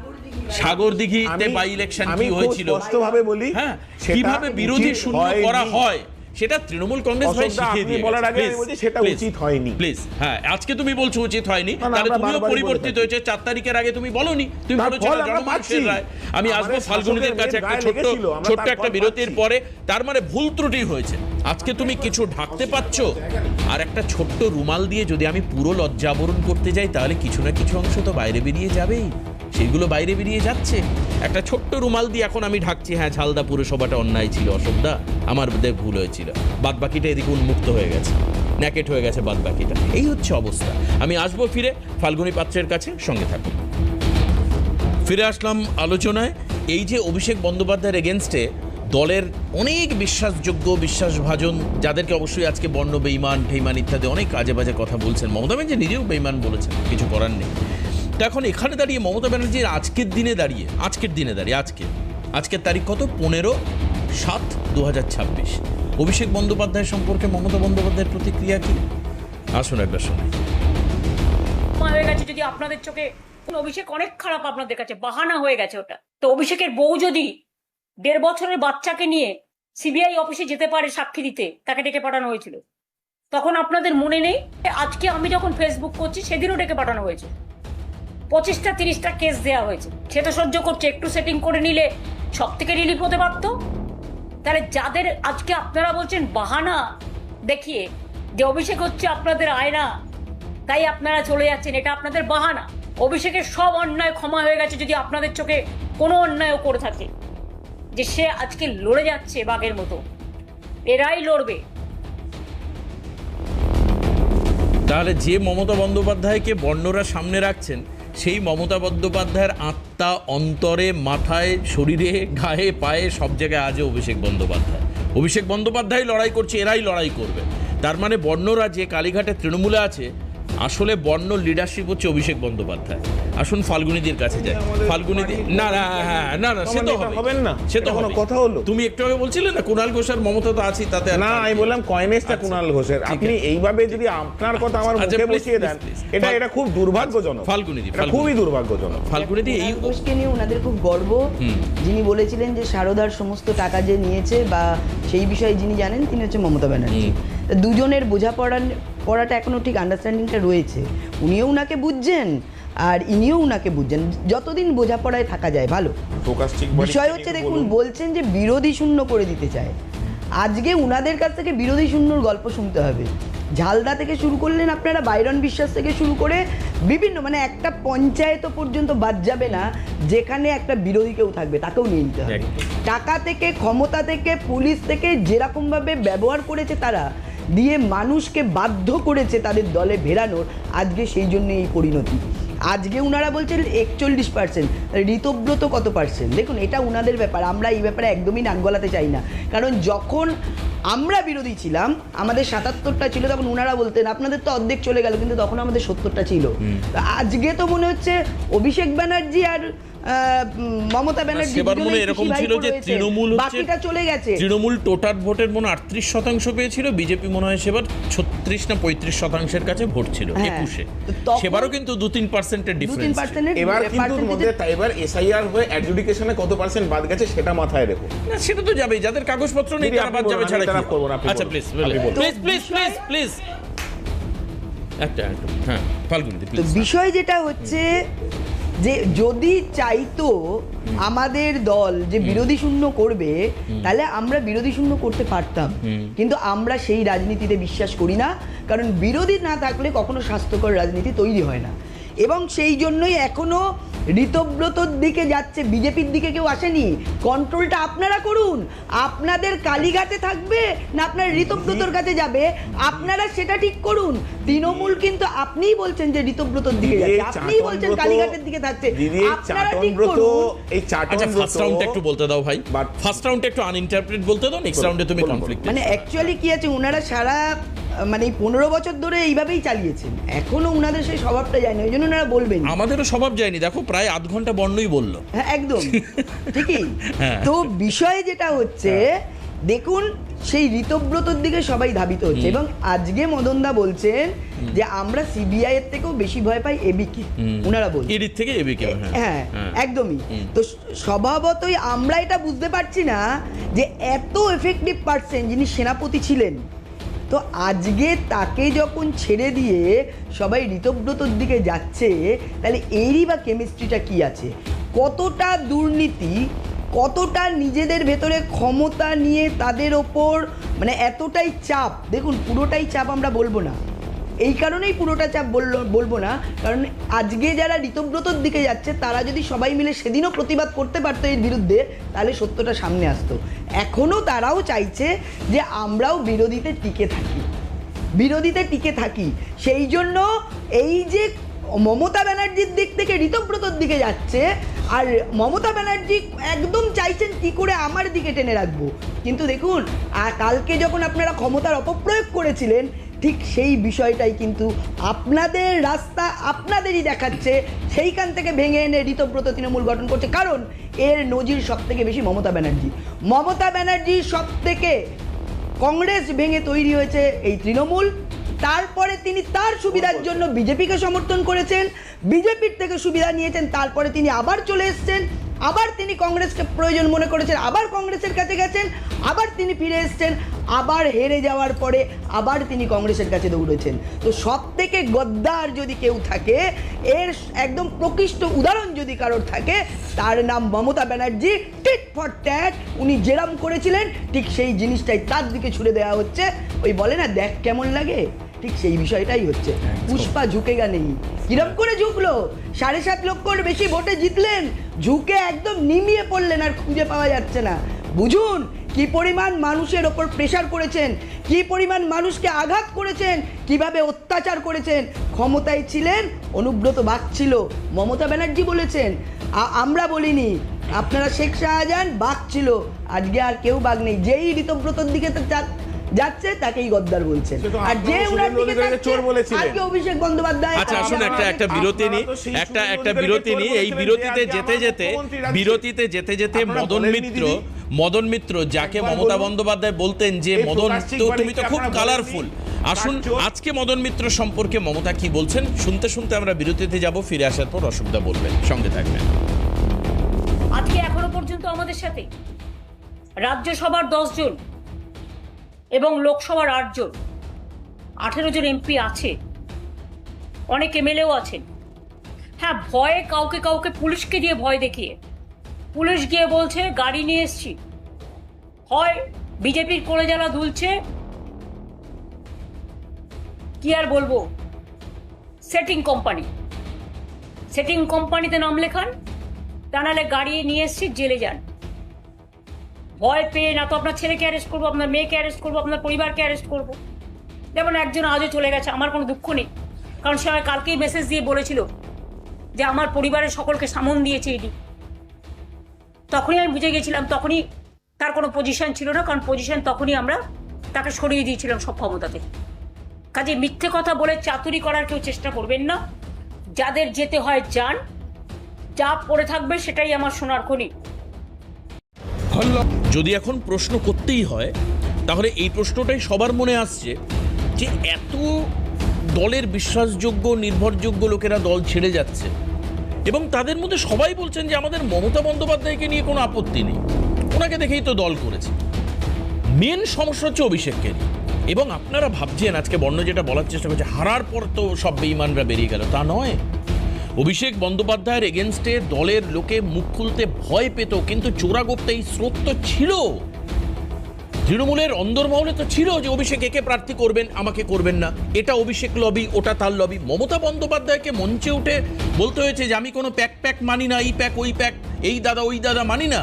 সাগরদিঘিতে বাই ইলেকশন কি হয়েছিল, স্পষ্টভাবে বলি, হ্যাঁ, কিভাবে বিরোধী শূন্য করা হয় সেটা তৃণমূল কংগ্রেস ভাই শিখিয়ে দিয়ে বলার আগে আমি বলছি সেটা উচিত হয়নি। প্লিজ, হ্যাঁ, আজকে তুমি বলছো উচিত হয়নি, তাহলে তুমিও পরিবর্তিত হয়েছে। 4 তারিখের আগে তুমি বলোনি, তুমি বলেছো জনমানুষের রায়। আমি আসবো ফাল্গুনীদের কাছে একটা ছোট্ট একটা বিরতির পরে। তার মানে ভুল ত্রুটি হয়েছে, আজকে তুমি কিছু ঢাকতে পারছো, আর একটা ছোট্ট রুমাল দিয়ে যদি আমি পুরো লজ্জা আবরণ করতে যাই, তাহলে কিছু না কিছু অংশ তো বাইরে বেরিয়ে যাবেই, সেগুলো বাইরে বেরিয়ে যাচ্ছে। একটা ছোট্ট রুমাল দিয়ে এখন আমি ঢাকছি, হ্যাঁ ঝালদা পুরসভাটা অন্যায় ছিল, অশোকদা আমার ভুল হয়েছিল, বাদ বাকিটা এদিকে উন্মুক্ত হয়ে গেছে, ন্যাকেট হয়ে গেছে বাদ বাকিটা। এই হচ্ছে অবস্থা। আমি আসবো ফিরে ফাল্গুনী পাত্রের কাছে, সঙ্গে থাকুন। ফিরে আসলাম আলোচনায়। এই যে অভিষেক বন্দ্যোপাধ্যায়ের এগেনস্টে দলের অনেক বিশ্বাসযোগ্য, বিশ্বাসভাজন, যাদেরকে অবশ্যই আজকে বর্ণ বেইমান ঠেইমান ইত্যাদি অনেক আজে বাজে কথা বলছেন, মমতা ব্যানার্জি নিজেও বেইমান বলেছেন, কিছু করার নেই। তো এখন এখানে দাঁড়িয়ে মমতা ব্যানার্জির আজকের দিনে দাঁড়িয়ে আজকের তারিখ কত, 15/7/2026, অভিষেক বন্দ্যোপাধ্যায় সম্পর্কে মমতা বন্দ্যোপাধ্যায়ের প্রতিক্রিয়া কি? আসুন একবার শুনি। হয়ে গেছে যদি আপনাদের চোখে, অভিষেক অনেক খারাপ আপনাদের কাছে, বাহানা হয়ে গেছে ওটা। তো অভিষেকের বউ যদি 1.5 বছরের বাচ্চাকে নিয়ে সিবিআই অফিসে যেতে পারে সাক্ষী দিতে, তাকে ডেকে পাঠানো হয়েছিল, তখন আপনাদের মনে নেই? আজকে আমি যখন ফেসবুক করছি সেদিনও ডেকে পাঠানো হয়েছে, 25টা 30টা কেস দেওয়া হয়েছে, সেটা সহ্য করছে। একটু সেটিং করে নিলে সব থেকে রিলিফ হতে পারতো। তাহলে যাদের আজকে আপনারা বলছেন বাহানা দেখিয়ে যে অভিষেক হচ্ছে আপনাদের আয়না, তাই আপনারা চলে যাচ্ছেন, এটা আপনাদের বাহানা। অভিষেকের সব অন্যায় ক্ষমা হয়ে গেছে যদি আপনাদের চোখে কোনো অন্যায়ও করে থাকে, যে সে আজকে লড়ে যাচ্ছে বাঘের মতো, এরাই লড়বে। তাহলে যে মমতা বন্দ্যোপাধ্যায়কে বর্ণরা সামনে রাখছেন, সেই মমতা বন্দ্যোপাধ্যায়ের আত্মা, অন্তরে, মাথায়, শরীরে, গায়ে, পায়ে, সব জায়গায় আজও অভিষেক বন্দ্যোপাধ্যায়। অভিষেক বন্দ্যোপাধ্যায় লড়াই করছে, এরাই লড়াই করবে। তার মানে বর্ণরা যে কালীঘাটে তৃণমূলে আছে, আসলে বর্ণ লিডারশিপ হচ্ছে অভিষেক বন্দ্যোপাধ্যায়। আসুন ফাল্গুনীদের কাছে যাই। ফাল্গুনীদি না না হ্যাঁ না না, সে তো হবেন না, সে তো কোনো কথা হলো। তুমি একটু আগে বলছিলে না কুণাল ঘোষ আর মমতা তো আছি, তাতে না আমি বললাম কয়েনেজটা কুণাল ঘোষের। আপনি এইভাবে যদি আপনার কথা আমার মুখে বসিয়ে দেন, এটা খুব দুর্ভাগ্যজনক। ফাল্গুনীদি, খুবই দুর্ভাগ্যজনক। ফাল্গুনীদি এই ঘোষকে নিয়ে ওনাদের খুব গর্ব। যিনি বলেছিলেন যে সারদার সমস্ত টাকা যে নিয়েছে বা সেই বিষয়ে যিনি জানেন, তিনি হচ্ছে মমতা ব্যানার্জি। দুজনের বোঝাপড়াটা এখনো ঠিক আন্ডারস্ট্যান্ডিংটা রয়েছে। উনিও উনাকে বুঝছেন আর ইনিও উনাকে বুঝছেন, যতদিন বোঝাপড়ায় থাকা যায় ভালো। বিষয় হচ্ছে দেখুন, বলছেন যে বিরোধী শূন্য করে দিতে চায়। আজকে উনাদের কাছ থেকে বিরোধী শূন্যর গল্প শুনতে হবে। ঝালদা থেকে শুরু করলেন আপনারা, বাইরন বিশ্বাস থেকে শুরু করে বিভিন্ন, মানে একটা পঞ্চায়েত পর্যন্ত বাদ যাবে না যেখানে একটা বিরোধী কেউ থাকবে, তাকেও নিয়ে নিতে হবে। টাকা থেকে, ক্ষমতা থেকে, পুলিশ থেকে যেরকমভাবে ব্যবহার করেছে তারা, দিয়ে মানুষকে বাধ্য করেছে তাদের দলে ভেড়ানোর, আজকে সেই জন্য এই পরিণতি। আজকে উনারা বলছেন 41%, ঋতব্রত কত পার্সেন্ট? দেখুন, এটা উনাদের ব্যাপার, আমরা এই ব্যাপারে একদমই নাক গলাতে চাই না। কারণ যখন আমরা বিরোধী ছিলাম, আমাদের 77টা ছিল, তখন উনারা বলতেন আপনাদের তো অর্ধেক চলে গেল, কিন্তু তখন আমাদের 70টা ছিল। আজকে তো মনে হচ্ছে অভিষেক ব্যানার্জি আর মমতা ব্যানার্জি এরকম ছিল যে তৃণমূল বাকিটা চলে গেছে। তৃণমূল টোটাল ভোটের মনে 38% পেয়েছিল, বিজেপি মনে হয় সেবার 36 না 35%-এর কাছে ভোট ছিল 21-এ। সেবারও কিন্তু 2-3%-এর ডিফারেন্স। এবার কিন্তু এবার এসআইআর হয়ে অ্যাডজুডিকেশনে কত পার্সেন্ট বাদ গেছে সেটা মাথায় রেখো। না সেটা তো যাবেই, যাদের কাগজপত্র নেই তারা বাদ যাবে ছাড়া কি? আচ্ছা please please please please please একটা হ্যাঁ ফাল্গুনীদি প্লিজ। বিষয় যেটা হচ্ছে যে যদি চাইতো আমাদের দল যে বিরোধী শূন্য করবে, তাহলে আমরা বিরোধী শূন্য করতে পারতাম, কিন্তু আমরা সেই রাজনীতিতে বিশ্বাস করি না। কারণ বিরোধী না থাকলে কখনো স্বাস্থ্যকর রাজনীতি তৈরি হয় না। এবং সেই জন্যই এখনো ঋতব্রতর দিকে যাচ্ছে, বিজেপির দিকে কেউ আসেনি। কন্ট্রোলটা আপনারা করুন, আপনাদের কালীঘাটে থাকবে না আপনার ঋতব্রতর কাছে যাবে, আপনারা সেটা ঠিক করুন। তৃণমূল কিন্তু আপনিই বলছেন যে ঋতব্রতর দিকে যাচ্ছে, আপনিই বলছেন কালীঘাটের দিকে থাকছে, আপনারা ঠিক করুন। এই চারটা ফার্স্ট রাউন্ডটা একটু বলতে দাও ভাই, ফার্স্ট রাউন্ডটা একটু আনইন্টারপ্রেট বলতে দাও, নেক্সট রাউন্ডে তুমি কনফ্লিক্ট। মানে অ্যাকচুয়ালি কি আছে, ওনারা সারা মানে 15 বছর ধরে এইভাবেই চালিয়েছেন, এখনো ওনাদের সেই স্বভাবটা যায়নি, ওই জন্য ওনারা বলবেন। আমাদেরও স্বভাব যায়নি, দেখো প্রায় আধ ঘন্টা বর্ণই বললো। হ্যাঁ একদম ঠিকই। তো বিষয় যেটা হচ্ছে, দেখুন সেই ঋতব্রতর দিকে সবাই ধাবিত হচ্ছে। এবং আজকে মদনদা বলছেন যে আমরা সিবিআই এর থেকেও বেশি ভয় পাই এবিকে, ওনারা বলছেন ইডির থেকে এবিকে। হ্যাঁ একদমই। তো স্বভাবতই আমরা এটা বুঝতে পারছি না যে এত এফেক্টিভ পারসন যিনি সেনাপতি ছিলেন, তো আজকে তাকে যখন ছেড়ে দিয়ে সবাই ঋতব্রতর দিকে যাচ্ছে, তাহলে এরই বা কেমিস্ট্রিটা কি আছে? কতটা দুর্নীতি, কতটা নিজেদের ভেতরে ক্ষমতা নিয়ে তাদের ওপর মানে এতটাই চাপ। দেখুন পুরোটাই চাপ আমরা বলবো না, এই কারণেই পুরোটা চাপ বলবো না, কারণ আজকে যারা ঋতব্রতর দিকে যাচ্ছে তারা যদি সবাই মিলে সেদিনও প্রতিবাদ করতে পারতো এর বিরুদ্ধে, তাহলে সত্যটা সামনে আসতো। এখনও তারাও চাইছে যে আমরাও বিরোধীতে টিকে থাকি। সেই জন্য এই যে মমতা ব্যানার্জির দিক থেকে ঋতব্রতর দিকে যাচ্ছে, আর মমতা ব্যানার্জি একদম চাইছেন কি করে আমার দিকে টেনে রাখবো। কিন্তু দেখুন কালকে যখন আপনারা ক্ষমতার অপপ্রয়োগ করেছিলেন, ঠিক সেই বিষয়টাই কিন্তু আপনাদের রাস্তা আপনাদেরই দেখাচ্ছে, সেইখান থেকে ভেঙে এনে ঋতব্রত তৃণমূল গঠন করছে। কারণ এর নজির সব থেকে বেশি মমতা ব্যানার্জি সব থেকে, কংগ্রেস ভেঙে তৈরি হয়েছে এই তৃণমূল, তারপরে তিনি তার সুবিধার জন্য বিজেপিকে সমর্থন করেছেন, বিজেপির থেকে সুবিধা নিয়েছেন, তারপরে তিনি আবার চলে এসেছেন, আবার তিনি কংগ্রেসকে প্রয়োজন মনে করেছেন, আবার কংগ্রেসের কাছে গেছেন, আবার তিনি ফিরে এসেছেন, আবার হেরে যাওয়ার পরে আবার তিনি কংগ্রেসের কাছে দৌড়েছেন। তো সব থেকে গদ্দার যদি কেউ থাকে, এর একদম প্রকৃষ্ট উদাহরণ যদি কারোর থাকে, তার নাম Mamata Banerjee. Tit for tat উনি যেরাম করেছিলেন ঠিক সেই জিনিসটাই তার দিকে ছুড়ে দেওয়া হচ্ছে। ওই বলে না, দেখ কেমন লাগে, ঠিক সেই বিষয়টাই হচ্ছে। পুষ্পা ঝুঁকেগা নেই, কিরম করে ঝুঁকলো? 7.5 লক্ষর বেশি ভোটে জিতলেন, ঝুঁকে একদম নিমিয়ে পড়লেন, আর খুঁজে পাওয়া যাচ্ছে না। বুঝুন কি পরিমাণ মানুষের ওপর প্রেশার করেছেন, কি পরিমাণ মানুষকে আঘাত করেছেন, কিভাবে অত্যাচার করেছেন। ক্ষমতায় ছিলেন, অনুব্রত বাগ ছিল, মমতা ব্যানার্জি বলেছেন, আমরা বলিনি। আপনারা শেখ শাহজাহান বাঘ ছিল, আজকে আর কেউ বাঘ নেই। যেই ঋতব্রতর দিকে যাচ্ছে তাকেই গদ্দার বলছেন, আর যে উনার দিকে চোর বলেছিলেন আজকে অভিষেক বন্দ্যোপাধ্যায়। আচ্ছা আসুন একটা বিরতি নিই, একটা বিরতি নিই। এই বিরতিতে যেতে যেতে মদন মিত্র যাকে মমতা বন্দ্যোপাধ্যায় বলতেন যে মদন, তো তুমি তো খুব কালারফুল। আসুন আজকে মদন মিত্র সম্পর্কে মমতা কি বলছেন শুনতে শুনতে আমরা বিরতিতে যাব। ফিরে আসার পর অসুবিধা বলবেন, সঙ্গে থাকবেন। আজকে এখনো পর্যন্ত আমাদের সাথে রাজ্যসভার 10 জন এবং লোকসভার 8 জন, 18 জন এমপি আছে, অনেক এমএলএও আছেন। হ্যাঁ, ভয়ে কাউকে পুলিশকে দিয়ে ভয় দেখিয়ে পুলিশ গিয়ে বলছে গাড়ি নিয়ে এসছি, হয় বিজেপির কোলে জ্বালা দুলছে, কি আর বলবো, সেটিং কোম্পানিতে নাম লেখান, তা নাহলে গাড়ি নিয়ে এসছি জেলে যান। ভয় পেয়ে না তো আপনার ছেলেকে অ্যারেস্ট করবো, আপনার মেয়েকে অ্যারেস্ট করবো, আপনার পরিবারকে অ্যারেস্ট করবো। যেমন একজন আজও চলে গেছে, আমার কোনো দুঃখ নেই, কারণ সে আমায় কালকেই মেসেজ দিয়ে বলেছিল যে আমার পরিবারের সকলকে সামন দিয়েছে ইডি। তখনই আমি বুঝে গেছিলাম, তখনই তার কোনো পজিশন ছিল না, কারণ পজিশন তখনই আমরা তাকে সরিয়ে দিয়েছিলাম সব ক্ষমতাতে। কাজে মিথ্যে কথা বলে চাতুরি করার কেউ চেষ্টা করবেন না। যাদের যেতে হয় যান, যা পড়ে থাকবে সেটাই আমার সোনার খনি। যদি এখন প্রশ্ন করতেই হয়, তাহলে এই প্রশ্নটাই সবার মনে আসছে যে এত দলের বিশ্বাসযোগ্য নির্ভরযোগ্য লোকেরা দল ছেড়ে যাচ্ছে, এবং তাদের মধ্যে সবাই বলছেন যে আমাদের মমতা বন্দ্যোপাধ্যায়কে নিয়ে কোনো আপত্তি নেই, ওনাকে দেখেই তো দল করেছে। মেন সমস্যা হচ্ছে অভিষেককে নিয়ে। এবং আপনারা ভাবছেন আজকে বর্ণ যেটা বলার চেষ্টা করছে, হারার পর তো সব বেঈমানরা বেরিয়ে গেল, তা নয়। অভিষেক বন্দ্যোপাধ্যায়ের এগেনস্টে দলের লোকে মুখ খুলতে ভয় পেত, কিন্তু চোরাগোপ্তা এই স্রোত তো ছিল, তৃণমূলের অন্দরমহলে তো ছিল যে অভিষেক একে প্রার্থী করবেন, আমাকে করবেন না, এটা অভিষেক লবি, ওটা তার লবি। মমতা বন্দ্যোপাধ্যায়কে মঞ্চে উঠে বলতে হয়েছে যে আমি কোনো প্যাক মানি না, এই প্যাক ওই প্যাক, এই দাদা ওই দাদা মানি না,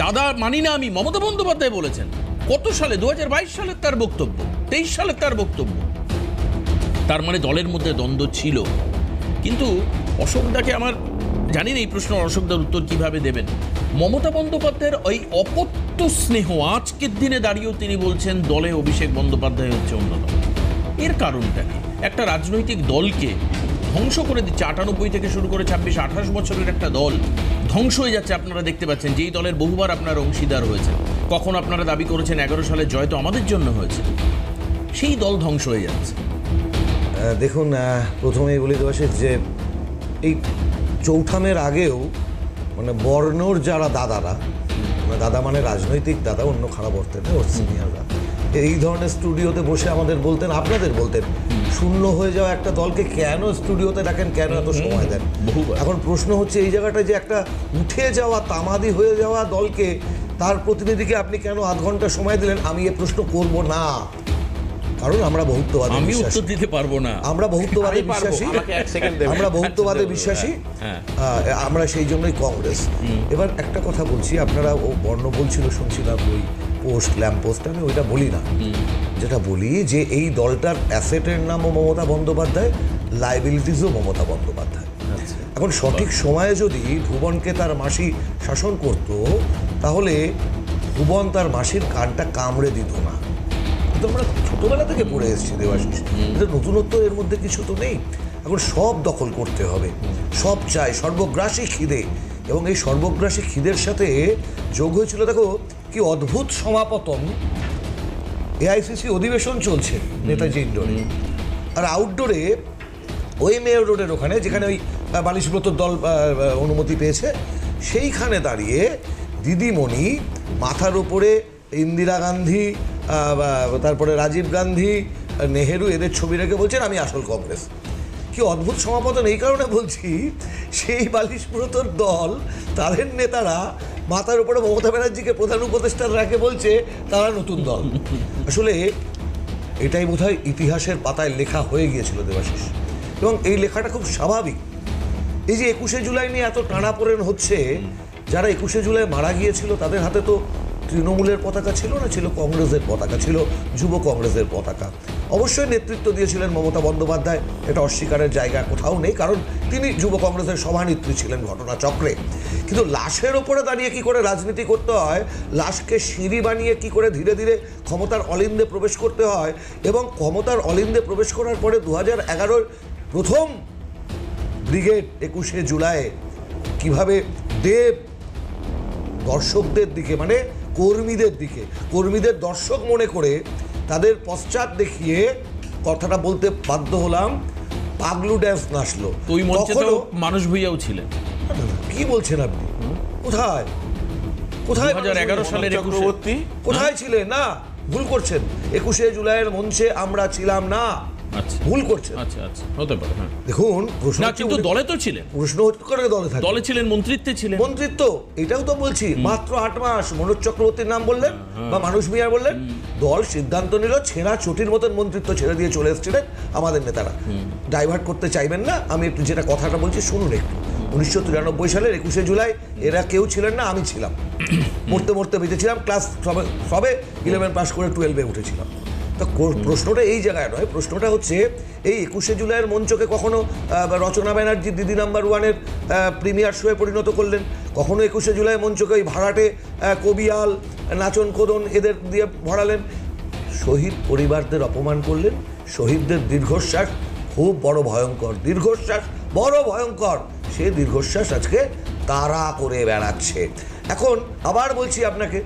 দাদা মানি না আমি। মমতা বন্দ্যোপাধ্যায় বলেছেন কত সালে, 2022 সালের তার বক্তব্য, 23 সালের তার বক্তব্য। তার মানে দলের মধ্যে দ্বন্দ্ব ছিল। কিন্তু অশোকদাকে আমার জানি না এই প্রশ্ন অশোকদার উত্তর কিভাবে দেবেন। মমতা বন্দ্যোপাধ্যায়ের ওই অপত্য স্নেহ আজকের দিনে দাঁড়িয়েও তিনি বলছেন দলে অভিষেক বন্দ্যোপাধ্যায় হচ্ছে অন্যতম। এর কারণটা কি? একটা রাজনৈতিক দলকে ধ্বংস করে দিচ্ছে। 98 থেকে শুরু করে 26-28 বছরের একটা দল ধ্বংস হয়ে যাচ্ছে। আপনারা দেখতে পাচ্ছেন যেই দলের বহুবার আপনারা অংশীদার হয়েছে, কখন আপনারা দাবি করেছেন 11 সালের জয় তো আমাদের জন্য হয়েছে, সেই দল ধ্বংস হয়ে যাচ্ছে। দেখুন, প্রথমেই বলে দেওয়া যে এই চৌঠানের আগেও মানে বর্ণর যারা দাদারা, মানে দাদা মানে রাজনৈতিক দাদা, অন্য খারাপ অর্থে না, ওর সিনিয়ররা এই ধরনের স্টুডিওতে বসে আমাদের বলতেন, আপনাদের বলতেন শূন্য হয়ে যাওয়া একটা দলকে কেন স্টুডিওতে রাখেন, কেন এত সময় দেন। এখন প্রশ্ন হচ্ছে এই জায়গাটায় যে একটা উঠে যাওয়া তামাদি হয়ে যাওয়া দলকে, তার প্রতিনিধিকে আপনি কেন আধ ঘন্টা সময় দিলেন? আমি এ প্রশ্ন করব না, কারণ আমরা বহুত্ববাদী, আমি উত্তর দিতে পারবো না। আমরা বহুত্ববাদে বিশ্বাসী, আমরা সেই জন্যই কংগ্রেস। এবার একটা কথা বলছি, আপনারা ও বর্ণ বলছিল শুনছিলাম ওই পোস্ট ল্যাম্প পোস্ট, আমি ওইটা বলি না, যেটা বলি যে এই দলটার অ্যাসেটের নামও মমতা বন্দ্যোপাধ্যায়, লাইবিলিটিসও মমতা বন্দ্যোপাধ্যায়। এখন সঠিক সময়ে যদি ভুবনকে তার মাসি শাসন করত, তাহলে ভুবন তার মাসির কানটা কামড়ে দিত না। কিন্তু আমরা ছোটবেলা থেকে পড়ে এসেছি দেবাশিস, এটা নতুনত্ব এর মধ্যে কিছু তো নেই। এখন সব দখল করতে হবে, সব চাই, সর্বগ্রাসী খিদে। এবং এই সর্বগ্রাসী খিদের সাথে যোগ হয়েছিল, দেখো কি অদ্ভুত সমাপতন, এআইসিসি অধিবেশন চলছে নেতাজি ইন্ডোরে, আর আউটডোরে ওই মেয়র রোডের ওখানে যেখানে ওই বালিশব্রতর দল অনুমতি পেয়েছে, সেইখানে দাঁড়িয়ে দিদিমণি মাথার উপরে ইন্দিরা গান্ধী, তারপরে রাজীব গান্ধী, নেহেরু এদের ছবি রেখে বলছেন আমি আসল কংগ্রেস। কি অদ্ভুত সমাপতন! এই কারণে বলছি, সেই বালিশব্রতর দল, তাদের নেতারা মাথার উপরে মমতা ব্যানার্জিকে প্রধান উপদেষ্টা রাখে বলছে তারা নতুন দল। আসলে এটাই বোধহয় ইতিহাসের পাতায় লেখা হয়ে গিয়েছিল দেবাশিস, এবং এই লেখাটা খুব স্বাভাবিক। এই যে 21শে জুলাই নিয়ে এত টানাপোড়েন হচ্ছে, যারা 21শে জুলাই মারা গিয়েছিল তাদের হাতে তো তৃণমূলের পতাকা ছিল না, ছিল কংগ্রেসের পতাকা, ছিল যুব কংগ্রেসের পতাকা। অবশ্যই নেতৃত্ব দিয়েছিলেন মমতা বন্দ্যোপাধ্যায়, এটা অস্বীকারের জায়গা কোথাও নেই, কারণ তিনি যুব কংগ্রেসের সভানেত্রী ছিলেন ঘটনাচক্রে। কিন্তু লাশের ওপরে দাঁড়িয়ে কি করে রাজনীতি করতে হয়, লাশকে সিঁড়ি বানিয়ে কি করে ধীরে ধীরে ক্ষমতার অলিন্দে প্রবেশ করতে হয়, এবং ক্ষমতার অলিন্দে প্রবেশ করার পরে 2011-র প্রথম ব্রিগেড 21শে জুলাই কিভাবে দেব দর্শকদের দিকে, মানে কর্মীদের দিকে, কর্মীদের দর্শক মনে করে তাদের পশ্চাৎ দেখিয়ে, কথাটা বলতে বাধ্য হলাম, পাগলু ড্যান্স নাচলো। তো ওই মঞ্চে তো মানুষ ভুইয়াও ছিলেন। কি বলছেন আপনি? কোথায় কোথায় 2011 সালের চক্রবর্তী কোথায় ছিলেন? না, ভুল করছেন। 21শে জুলাইয়ের মঞ্চে আমরা ছিলাম না, আচ্ছা ভুল করছেন। আচ্ছা আচ্ছা, হতে পারে। হ্যাঁ, দেখুন প্রশ্ন না হচ্ছে কিন্তু দলে তো ছিলেন, প্রশ্ন করে দলে থাকে, দলে ছিলেন, মন্ত্রিত্বে ছিলেন। মন্ত্রিত্ব, এটাও তো বলছি, মাত্র 8 মাস। মনোজ চক্রবর্তীর নাম বললেন বা মানুষ মিয়া বললেন, দল সিদ্ধান্ত নিল ছেঁড়া চটির মতন মন্ত্রিত্ব ছেড়ে দিয়ে চলে এসেছিলেন আমাদের নেতারা। ডাইভার্ট করতে চাইবেন না, আমি একটু যেটা কথাটা বলছি শুনুন একটু। 1993 সালের 21শে জুলাই এরা কেউ ছিলেন না, আমি ছিলাম। মরতে মরতে বেঁচেছিলাম, ক্লাস সবে 11 পাস করে 12-এ উঠেছিলাম। তা প্রশ্নটা এই জায়গায় নয়, প্রশ্নটা হচ্ছে এই 21শে জুলাইয়ের মঞ্চকে কখনো রচনা ব্যানার্জি দিদি নাম্বার 1-এর প্রিমিয়ার শোয়ে পরিণত করলেন, কখনো 21শে জুলাই মঞ্চকে ওই ভাড়াটে কবিয়াল, নাচন কোদন এদের দিয়ে ভরালেন। শহীদ পরিবারদের অপমান করলেন। শহীদদের দীর্ঘশ্বাস খুব বড় ভয়ঙ্কর, দীর্ঘশ্বাস বড় ভয়ঙ্কর, সে দীর্ঘশ্বাস আজকে তারা করে বেড়াচ্ছে। এখন আবার বলছি আপনাকে,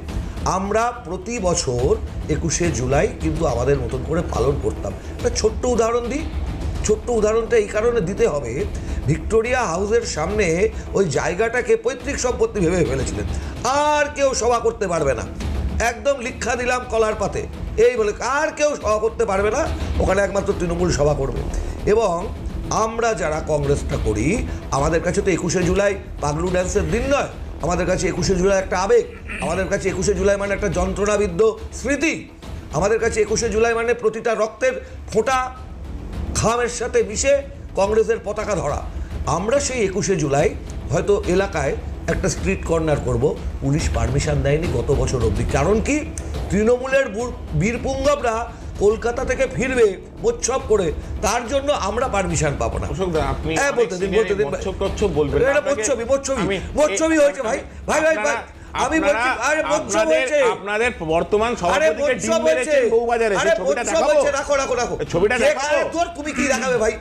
আমরা প্রতি বছর 21শে জুলাই কিন্তু আমাদের মতন করে পালন করতাম। একটা ছোট্ট উদাহরণ দিই। ছোট্ট উদাহরণটা এই কারণে দিতে হবে, ভিক্টোরিয়া হাউসের সামনে ওই জায়গাটাকে পৈতৃক সম্পত্তি ভেবে ফেলেছিলেন, আর কেউ সভা করতে পারবে না, একদম লিখা দিলাম কলার পাতে, এই বলে আর কেউ সভা করতে পারবে না, ওখানে একমাত্র তৃণমূল সভা করবে। এবং আমরা যারা কংগ্রেসটা করি, আমাদের কাছে তো 21শে জুলাই পাগলু ড্যান্সের দিন নয়, আমাদের কাছে 21শে জুলাই একটা আবেগ, আমাদের কাছে 21শে জুলাই মানে একটা যন্ত্রণাবিদ্ধ স্মৃতি, আমাদের কাছে 21শে জুলাই মানে প্রতিটা রক্তের ফোঁটা ঘামের সাথে মিশে কংগ্রেসের পতাকা ধরা। আমরা সেই 21শে জুলাই হয়তো এলাকায় একটা স্ট্রিট কর্নার করব, পুলিশ পারমিশন দেয়নি গত বছর অবধি। কারণ কি? তৃণমূলের বীরপুঙ্গবরা কলকাতা থেকে ফিরবে মোচ্ছব করে, তার জন্য আমরা পারমিশন পাবো না। আপনি বলতে দিন মোচ্ছবি হয়েছে ভাই ভাই ভাই ভাই আমি বলছি, আরে মোচ্ছব হয়েছে। আপনাদের বর্তমান সভাপতিকে ডিম মেরেছেন বউবাজারে, সেই ছবিটা দেখাবো। রাখো রাখো রাখো, ছবিটা দেখাও। তোর তুমি কি দেখাবে ভাই?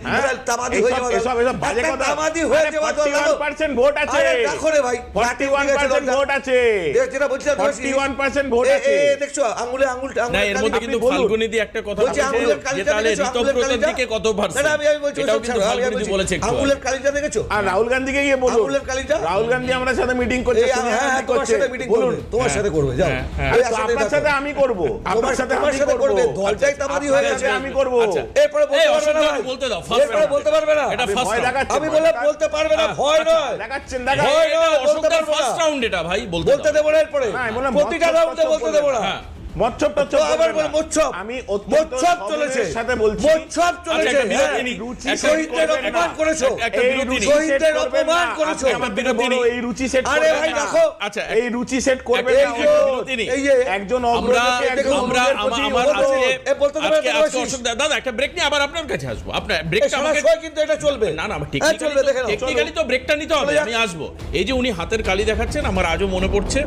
তামাদি হয়ে যাবে, এসব বাজে কথা। তামাদি হয়ে যাবে। 41% ভোট আছে। আরে রাখো রে ভাই, 41% ভোট আছে। যেটা বলছিলাম 41% ভোট আছে। দেখছো আঙ্গুলে আঙুলটা, না এর মধ্যে কিন্তু ফাল্গুনি দি একটা কথা বলছে যে তাহলে ঋতব্রতর দিকে কত পার্সেন্ট। আমি বলছি এটাও কিন্তু ফাল্গুনি দি বলেছে একটু। আঙুলের কালিটা দেখেছো? আর রাহুল গান্ধীকে গিয়ে বলুন, আঙুলের কালিটা, রাহুল গান্ধী আমার সাথে মিটিং করছে, হ্যাঁ তোমার সাথে মিটিং করবে, তোমার সাথে করবে, যাও। আপনার সাথে আমি করব, আপনার সাথে আমি করব, দলটাই তামাদি হয়ে গেছে, আমি করব। এরপরে বলতে পারবে না, এরপরে বলতে পারবে না, এটা ফার্স্ট রাউন্ড। আমি বলে বলতে পারবে না, ভয় নয়, দেখাচ্ছেন ভয় নয়, বলতে পারবে না। ফার্স্ট রাউন্ড এটা ভাই, বলতে দেব না, এরপরে প্রতিটা রাউন্ডে বলতে দেব না। মচ্ছব আমি মোচ্ছব চলেছে, সাথে বলছি, মোচ্ছব চলেছে। শহীদদের অপমান করেছো, শহীদদের অপমান করেছো। এই রুচি সেট, আরে ভাই রাখো, আচ্ছা এই রুচি সেট করবে না। এই যে একজন আমরা বলতে দাদা একটা ব্রেক নিয়ে আবার আপনার কাছে আসবো। আপনার ব্রেকটা আমাকে কিন্তু এটা চলবে না, না চলবে, দেখে টেকনিক্যালি তো ব্রেকটা নিতে হবে, আমি আসবো। এই যে উনি হাতের কালি দেখাচ্ছেন, আমার আজও মনে পড়ছে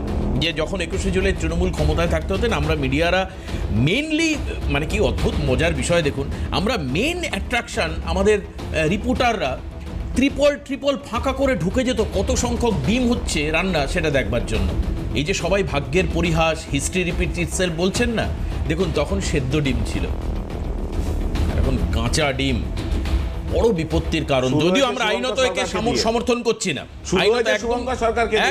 যে যখন 21শে জুলাই তৃণমূল ক্ষমতায় থাকতে হতেন, আমরা মিডিয়ারা মেইনলি, মানে কি অদ্ভুত মজার বিষয় দেখুন, আমরা মেইন অ্যাট্রাকশন আমাদের রিপোর্টাররা ট্রিপল ফাঁকা করে ঢুকে যেত কত সংখ্যক ডিম হচ্ছে রান্না সেটা দেখবার জন্য। এই যে সবাই ভাগ্যের পরিহাস, হিস্ট্রি রিপিট ইটসেলফ বলছেন না, দেখুন তখন সেদ্ধ ডিম ছিল, আর এখন কাঁচা ডিম। বড় বিপত্তির কারণ। যদিও আমরা আইনত একে সমর্থন করছি না,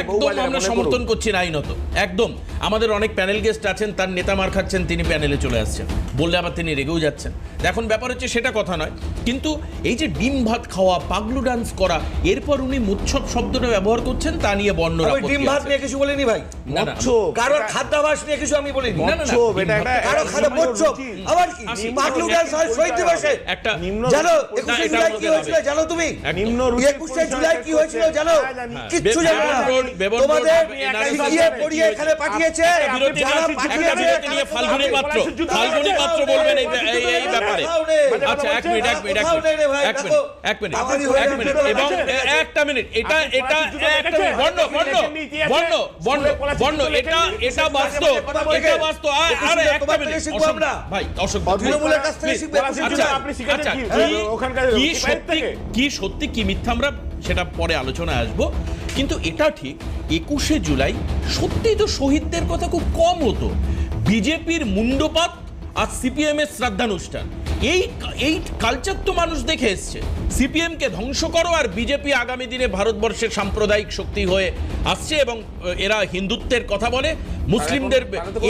একদম আমরা সমর্থন করছি না আইনত, একদম। আমাদের অনেক প্যানেল গেস্ট আছেন, তার নেতা মার খাচ্ছেন, তিনি প্যানেলে চলে আসছেন, বললে আবার তিনি রেগেও যাচ্ছেন। এখন ব্যাপার হচ্ছে সেটা কথা নয়, কিন্তু এই যে ডিম ভাত খাওয়া, পাগলু ডান্স করা, এরপর উনি মুচ্ছব শব্দটা ব্যবহার করছেন, তা নিয়ে বর্ণনা। ডিম ভাত নিয়ে কিছু বলিনি ভাই, কারোর খাদ্যাভাস নিয়ে কিছু আমি বলিনি, কারো খাদ্য মুচ্ছব আবার কি পাগলু ডান্স হয় শহীদ দিবসে। একটা জানো 21 জুলাই কি হয়েছিল জানো তুমি? 21 জুলাই কি হয়েছিল জানো? কিচ্ছু জানো না। তোমাদের শিখিয়ে পড়িয়ে এখানে পাঠিয়েছে যারা পাঠিয়েছে নিয়ে ফাল্গুনী পাত্র বলবেন এই ব্যাপারে। আচ্ছা এক মিনিট এবং একটা মিনিট, এটা বর্ণ এটা বাস্তব, আর একটা মিনিট ভাই, অশোক তৃণমূলের কাছ থেকে শিখবে। কি সত্যি কি মিথ্যা আমরা সেটা পরে আলোচনায় আসবো, কিন্তু এটা ঠিক 21শে জুলাই সত্যিই তো শহীদদের কথা খুব কম হতো। বিজেপির মুন্ডপাত আর সিপিএম এর শ্রদ্ধানুষ্ঠান, এই কালচার তো মানুষ দেখে এসছে। সিপিএম কে ধ্বংস করো, আর বিজেপি আগামী দিনে ভারতবর্ষের সাম্প্রদায়িক শক্তি হয়ে আসছে এবং এরা হিন্দুত্বের কথা বলে, মুসলিমদের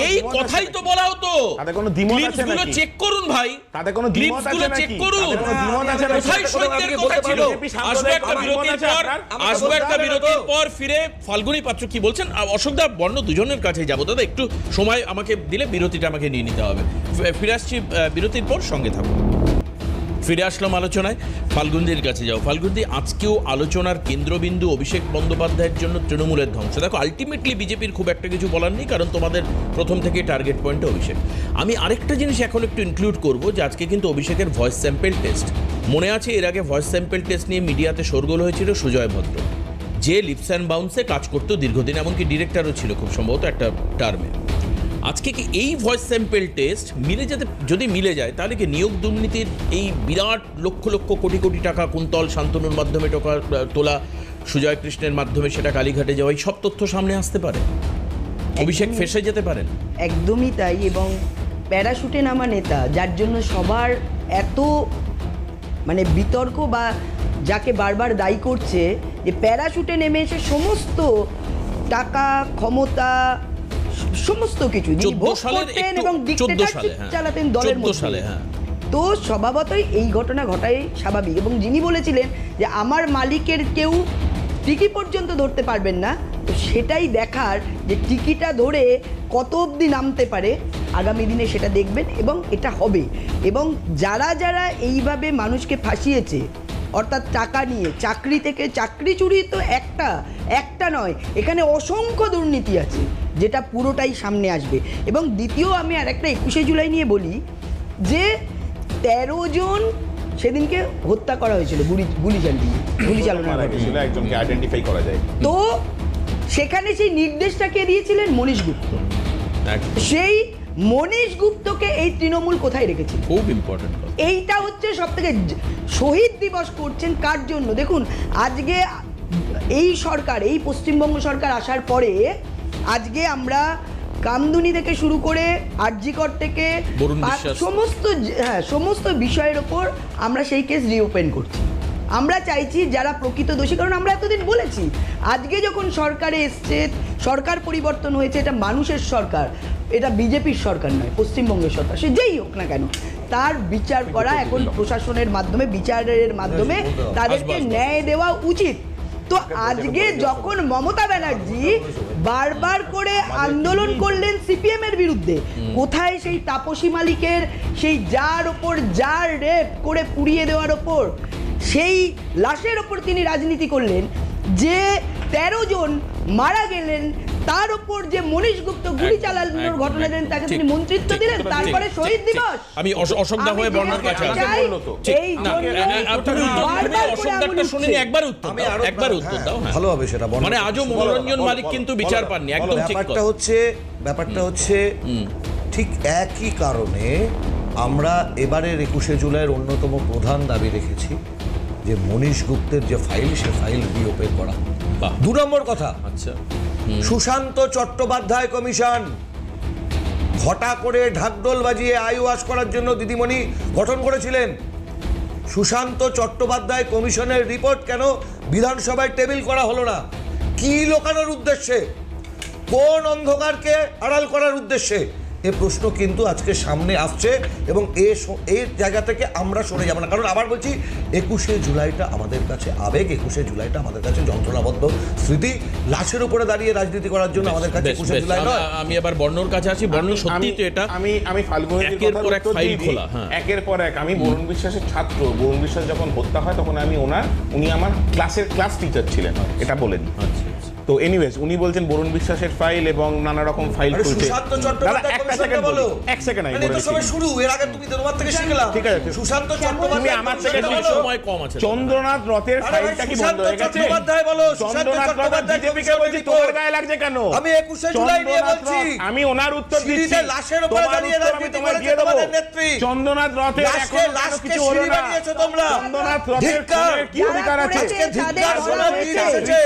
এই কথাই তো বলা হতো। ক্লিপসগুলো চেক করুন ভাই, ক্লিপসগুলো চেক করুন, কোথায় শহীদদের কথা ছিল। আসবো একটা বিরতির পর ফিরে ফাল্গুনী পাত্র কি বলছেন, অশোকদা বর্ণ দুজনের কাছে যাবো। দাদা একটু সময় আমাকে দিলে বিরতিটা আমাকে নিয়ে নিতে হবে। ফিরে আসছি বিরতির পর, সঙ্গে থাকুন। ফিরে আসলাম আলোচনায়, ফাল্গুনদির কাছে যাও। ফাল্গুনদি, আজকেও আলোচনার কেন্দ্রবিন্দু অভিষেক বন্দ্যোপাধ্যায়ের জন্য তৃণমূলের ধ্বংস। দেখো আলটিমেটলি বিজেপির খুব একটা কিছু বলার নেই, কারণ তোমাদের প্রথম থেকে টার্গেট পয়েন্টে অভিষেক। আমি আরেকটা জিনিস এখন একটু ইনক্লুড করবো, যে আজকে কিন্তু অভিষেকের ভয়েস স্যাম্পেল টেস্ট। মনে আছে এর আগে ভয়েস স্যাম্পেল টেস্ট নিয়ে মিডিয়াতে শোরগোল হয়েছিল সুজয় ভদ্র, যে লিপস অ্যান্ড বাউন্সে কাজ করতো দীর্ঘদিন, এমনকি ডিরেক্টরও ছিল খুব সম্ভবত একটা টার্মে। আজকে কি এই ভয়েস স্যাম্পেল টেস্ট যদি মিলে যায়, তাহলে কি নিয়োগ দুর্নীতির এই বিরাট লক্ষ লক্ষ কোটি কোটি টাকা কুন্তল শান্তনুর মাধ্যমে তোলা, সুজয় কৃষ্ণের মাধ্যমে সেটা কালীঘাটে যাওয়া, এই সব তথ্য সামনে আসতে পারে, অভিষেক ফেসে যেতে পারেন? একদমই তাই। এবং প্যারাশুটে নামা নেতা, যার জন্য সবার এত বিতর্ক, বা যাকে বারবার দায়ী করছে যে প্যারাশুটে নেমে এসে সমস্ত টাকা, ক্ষমতা, সমস্ত কিছু ভোগ করতেন এবং ডিক্টেটরশিপ চালাতেন দলের মধ্যে, তো স্বভাবতই এই ঘটনা ঘটাই স্বাভাবিক। এবং যিনি বলেছিলেন যে আমার মালিকের কেউ টিকি পর্যন্ত ধরতে পারবেন না, তো সেটাই দেখার যে টিকিটা ধরে কত অবধি নামতে পারে আগামী দিনে, সেটা দেখবেন এবং এটা হবে। এবং যারা যারা এইভাবে মানুষকে ফাঁসিয়েছে, অর্থাৎ টাকা নিয়ে, চাকরি থেকে চাকরি চুরি তো একটা নয়, এখানে অসংখ্য দুর্নীতি আছে, যেটা পুরোটাই সামনে আসবে। এবং দ্বিতীয়, আমি আর একটা 21শে জুলাই নিয়ে বলি, যে 13 জন সেদিনকে হত্যা করা হয়েছিল গুলি চালানোর হয়েছিল, একজনকে আইডেন্টিফাই করা যায়। তো সেখানে সেই নির্দেশটা কে দিয়েছিলেন? মনীশ গুপ্ত। সেই মনীশ গুপ্তকে এই তৃণমূল কোথায় রেখেছে? খুব ইম্পর্টেন্ট। এইটা হচ্ছে সব থেকে। শহীদ দিবস করছেন কার জন্য? দেখুন আজকে এই সরকার, এই পশ্চিমবঙ্গ সরকার আসার পরে আজকে আমরা কামদুনি থেকে শুরু করে আরজিকর থেকে সমস্ত বিষয়ের ওপর আমরা সেই কেস রিওপেন করছি। আমরা চাইছি যারা প্রকৃত দোষী, কারণ আমরা এতদিন বলেছি, আজকে যখন সরকারে এসছে, সরকার পরিবর্তন হয়েছে, এটা মানুষের সরকার, এটা বিজেপির সরকার নয়, পশ্চিমবঙ্গের সরকার, সে যেই হোক না কেন, তার বিচার করা এখন প্রশাসনের মাধ্যমে, বিচারের মাধ্যমে তাদেরকে ন্যায় দেওয়া উচিত। তো আজকে যখন মমতা ব্যানার্জি বারবার করে আন্দোলন করলেন সিপিএম এর বিরুদ্ধে, কোথায় সেই তাপসী মালিকের সেই যার ওপর যার রেপ করে পুড়িয়ে দেওয়ার ওপর, সেই লাশের ওপর তিনি রাজনীতি করলেন, যে 13 জন মারা গেলেন, তার উপর যে মনীশ গুপ্ত গুলি চালানোর ঘটনা দিলেন, তাকে তিনি মন্ত্রিত্ব দিলেন, তারপরে শহীদ দিবস। আমি অশোকদা হয়ে বর্ণার কাছে একবার উত্তর দাও, ভালো হবে সেটা। মানে আজও মনোরঞ্জন মালিক কিন্তু বিচার পাননি, একদম ঠিক। ব্যাপারটা হচ্ছে ঠিক একই কারণে আমরা এবারের 21শে জুলাইয়ের অন্যতম প্রধান দাবি রেখেছি যে মনীশ গুপ্তের যে ফাইল, সে ফাইল রিওপেন করা। বাহ। 2 নম্বর কথা, আচ্ছা, সুশান্ত চট্টোপাধ্যায় কমিশন ঘটা করে ঢাকঢোল বাজিয়ে আইওয়াশ করার জন্য দিদিমণি গঠন করেছিলেন। সুশান্ত চট্টোপাধ্যায় কমিশনের রিপোর্ট কেন বিধানসভায় টেবিল করা হলো না? কি লোকানোর উদ্দেশ্যে? কোন অন্ধকারকে আড়াল করার উদ্দেশ্যে? এ প্রশ্ন কিন্তু আজকে সামনে আসছে এবং এই জায়গা থেকে আমরা সরে যাব না। কারণ আবার বলছি, 21শে জুলাইটা আমাদের কাছে আবেগ, 21শে জুলাইটা আমাদের কাছে যন্ত্রণাবদ্ধ স্মৃতি। লাশের উপরে দাঁড়িয়ে রাজনীতি করার জন্য আমাদের কাছে 21শে জুলাই নয়। আমি এবার বর্ণর কাছে আছি। বর্ণ, সত্যি তো এটা আমি ফাল্গুনের একের পর এক ফাইল খোলা। হ্যাঁ, একের পর এক। আমি বরুণ বিশ্বাসের ছাত্র। বরুণ বিশ্বাস যখন হত্যা হয় তখন উনি আমার ক্লাস টিচার ছিলেন, এটা বলে দিই। তো এনিওয়েজ, উনি বলছেন বরুণ বিশ্বাসের ফাইল এবং নানা রকম ফাইল খুলছে। সুশান্ত চট্টোপাধ্যায় কমিশনটা বলো। এক সেকেন্ড আমি তো সবে শুরু, এর আগে তুমি তোমার থেকে শিখলাম। ঠিক আছে, সুশান্ত তুমি চট্টোপাধ্যায় আমার থেকে কমিশনটা বলো। সময় কম আছে। চন্দ্রনাথ রথের ফাইলটা কি বন্ধ হয়ে গেছে? চট্টোপাধ্যায় বলো, সুশান্ত চন্দ্রনাথ রথ চট্টোপাধ্যায় বিজেপিকে বলছি, তোমার গায়ে লাগছে কেন? আমি 21শে জুলাই নিয়ে বলছি। আমি ওনার উত্তর দিচ্ছি। সিঁড়িতে লাশের উপরে দাঁড়িয়ে রাজনীতি করেছে তোমাদের নেত্রী। চন্দ্রনাথ রথের এখনো লাশকে কিছু হলো সিঁড়ি না। বানিয়েছো তোমরা। চন্দ্রনাথ রথের ধিক্কার। খুনের কি অধিকার আছে? আজকে ধিক্কার শোনা দিন এসেছে।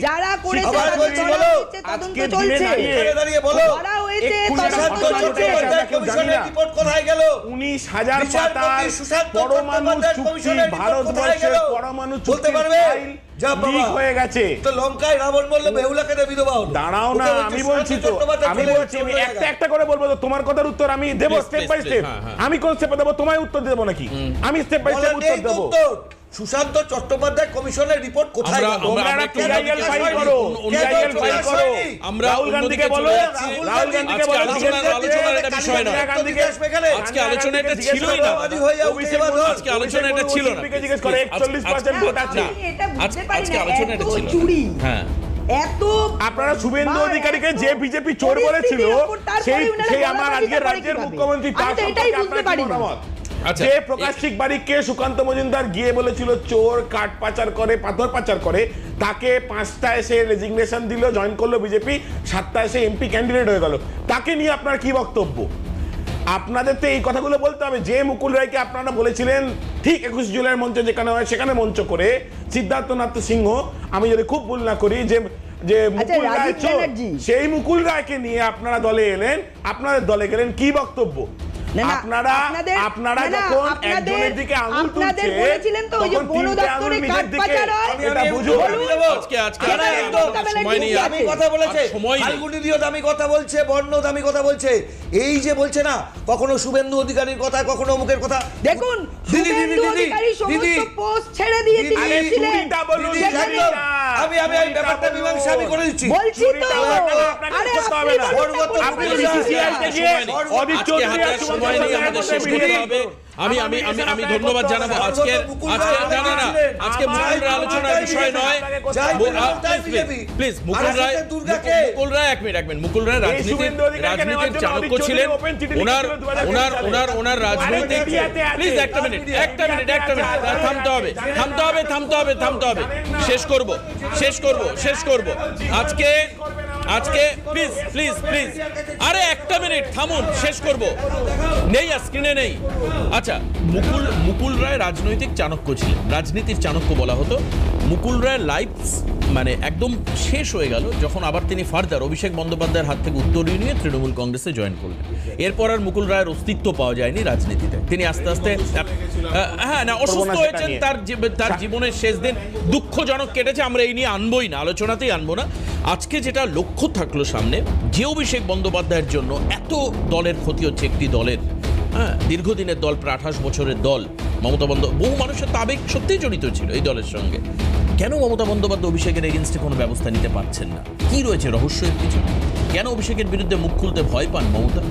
যারা করেছে আবার তাদের বলছি, ধরা বলো। হয়েছে, তদন্ত আজকের দিনে চলছে। দাঁড়িয়ে এখানে দাঁড়িয়ে বলো। ধরা হয়েছে, এক্ষুনি তদন্ত সুশান্ত সরকার চলছে। চট্টোপাধ্যায় কেউ জানি কমিশনের না। রিপোর্ট কোথায় গেল? 19,000 বিচারপতি পাতার সুশান্ত পরমাণু চট্টোপাধ্যায় চুক্তি, কমিশনের রিপোর্ট কোথায় ভারতবর্ষের গেল? পরমাণু বলতে চুক্তির পারবে? ফাইল যা বাবা। লিক হয়ে গেছে। তো লঙ্কায় রাবণ বললে বেহুলাকে দিয়ে বিধবা হলো। দাঁড়াও না, ওকে বলছে আমি সুশান্ত বলছি তো, চট্টোপাধ্যায় আমি চলে বলছি, গেছে আমি অন্য একটা জায়গায়। একটা করে বলবো, তো তোমার কথার উত্তর আমি দেবো Please, step please, by step. হ্যাঁ, হ্যাঁ। আমি কোন স্টেপে দেবো? তোমায় উত্তর দেবো নাকি? আমি স্টেপ বাই স্টেপ বলেন উত্তর এই দেবো। উত্তর। সুশান্ত চট্টোপাধ্যায় কমিশনের রিপোর্ট কোথায় আমরা- গেল? আমরা- তোমরা একটু TIL ফাইল হয়নি। করো, অন্য কেন TIL ফাইল প্রকাশ করো। হয়নি? আমরা রাহুল গান্ধীকে অন্যদিকে বলো, চলে যাচ্ছি। রাহুল গান্ধীকে আজকে বলো, আলোচনার এটা বিষয় নয়। গান্ধীকে আসবে এখানে। আজকে আলোচনা এটা ছিলই না। আজকে আলোচনা এটা ছিল না। জিজ্ঞেস করে 41% ভোট আছে। আমি এটা বুঝতে পারি আজকে না, আলোচনা এটা এত ছিল না। চুরি, হ্যাঁ, এত আপনারা শুভেন্দু বার, অধিকারীকে এত যে বিজেপি চোর বলেছিল, পরিস্থিতির ওপর তারপরে সেই উনারা সেই গলা আমার বাজিয়ে আজকের তারপরে রাজ্যের কিভাবে? মুখ্যমন্ত্রী, আমি তার তো এটাই সম্পর্কে বুঝতে আপনার পারি কি না। মতামত? আচ্ছা, যে প্রকাশ শিকবাড়িকে সুকান্ত মজুমদার গিয়ে বলেছিল চোর, কাঠ পাচার করে, পাথর পাচার করে, তাকে 5টা এসে রেজিগনেশন দিল, জয়েন করলো বিজেপি, 7টা এসে এমপি ক্যান্ডিডেট হয়ে গেল। তাকে নিয়ে আপনার কি বক্তব্য? আপনাদের তো এই কথাগুলো বলতে হবে। যে মুকুল রায়কে আপনারা বলেছিলেন ঠিক 21 জুলাইয়ের মঞ্চে যেখানে হয় সেখানে মঞ্চ করে, সিদ্ধার্থনাথ সিংহ, আমি যদি খুব ভুল না করি, যে মুকুল রায় রাজীব চোর, ব্যানার্জি। সেই মুকুল রায়কে নিয়ে আপনারা দলে এলেন, আপনাদের দলে গেলেন, কি বক্তব্য? না, না, আপনারা না, যখন আপনাদের- একজনের দিকে আঙুল আপনাদের তুলছে, বলেছিলেন তো, ওই যে তখন বন 3টে দপ্তরে আঙুল নিজের কাঠ দিকে। পাচার হয়। এটা বুঝুন। আজকে সেটা একদম সময় নেই। দামি কথা বলেছে, আর সময় নেই। ফাল্গুনি দিও দামি কথা বলছে, বর্ণ দামি কথা বলছে। এই যে বলছে না, কখনো শুভেন্দু অধিকারীর কথা, কখনো অমুকের কথা। দেখুন, দিদি, দিদি, শুভেন্দু দিদি, অধিকারী দিদি, সমস্ত পোস্ট ছেড়ে দিয়ে দিদি, তিনি আরে ছিলেন। চুরিটা বলুন, দিদি, সেখানে- একদম। চুরিটা। আমি এই ব্যাপারটা বলুন। মীমাংসা আমি করে দিচ্ছি। বলছি তো, চুরিটা আপনাকে আরে করতে হবে আপনি না। বলুন না, সর্বত্র আপনি পুলিশ BCCI তে গিয়ে অদিত আজকে চৌধুরী হাতে আর আর সুমন্ত সময় নেই, চৌধুরী আমাদের মধ্যে শেষ করতে মিলিয়ে হবে। আমি ধন্যবাদ জানাবো। আজকে আজকে মুকুল রায় আলোচনার বিষয় নয়। প্লিজ, মুকুল রায়, এক মিনিট। মুকুল রায় রাজনীতির চাণক্য ছিলেন। ওনার রাজনৈতিক, প্লিজ একটা মিনিট, থামতে হবে। শেষ করব। আজকে প্লিজ আরে একটা মিনিট থামুন, শেষ করব। নেই, আর স্ক্রিনে নেই। আচ্ছা, মুকুল রায় রাজনৈতিক চাণক্য ছিলেন, রাজনীতির চাণক্য বলা হতো। মুকুল রায়ের লাইফ মানে একদম শেষ হয়ে গেল যখন আবার তিনি ফার্দার অভিষেক বন্দ্যোপাধ্যায়ের হাত থেকে উত্তরীয় নিয়ে তৃণমূল কংগ্রেসে জয়েন করলেন। এরপর আর মুকুল রায়ের অস্তিত্ব পাওয়া যায়নি রাজনীতিতে। তিনি আস্তে আস্তে অসুস্থ হয়েছেন। তার জীবনের শেষ দিন দুঃখজনক কেটেছে। আমরা এই নিয়ে আনবোই না, আলোচনাতেই আনবো না। আজকে যেটা লক্ষ্য থাকলো সামনে, যে অভিষেক বন্দ্যোপাধ্যায়ের জন্য এত দলের ক্ষতি হচ্ছে, একটি দলের, দীর্ঘদিনের দল, প্রায় 28 বছরের দল, মমতা বন্দ্যোপাধ্যায়, বহু মানুষের তো আবেগ সত্যিই জড়িত ছিল এই দলের সঙ্গে। কেন মমতা বন্দ্যোপাধ্যায় অভিষেকের এগেনস্টে কোনো ব্যবস্থা নিতে পারছেন না? কি রয়েছে রহস্যের পিছনে? কেন অভিষেকের বিরুদ্ধে মুখ খুলতে ভয় পান মমতা?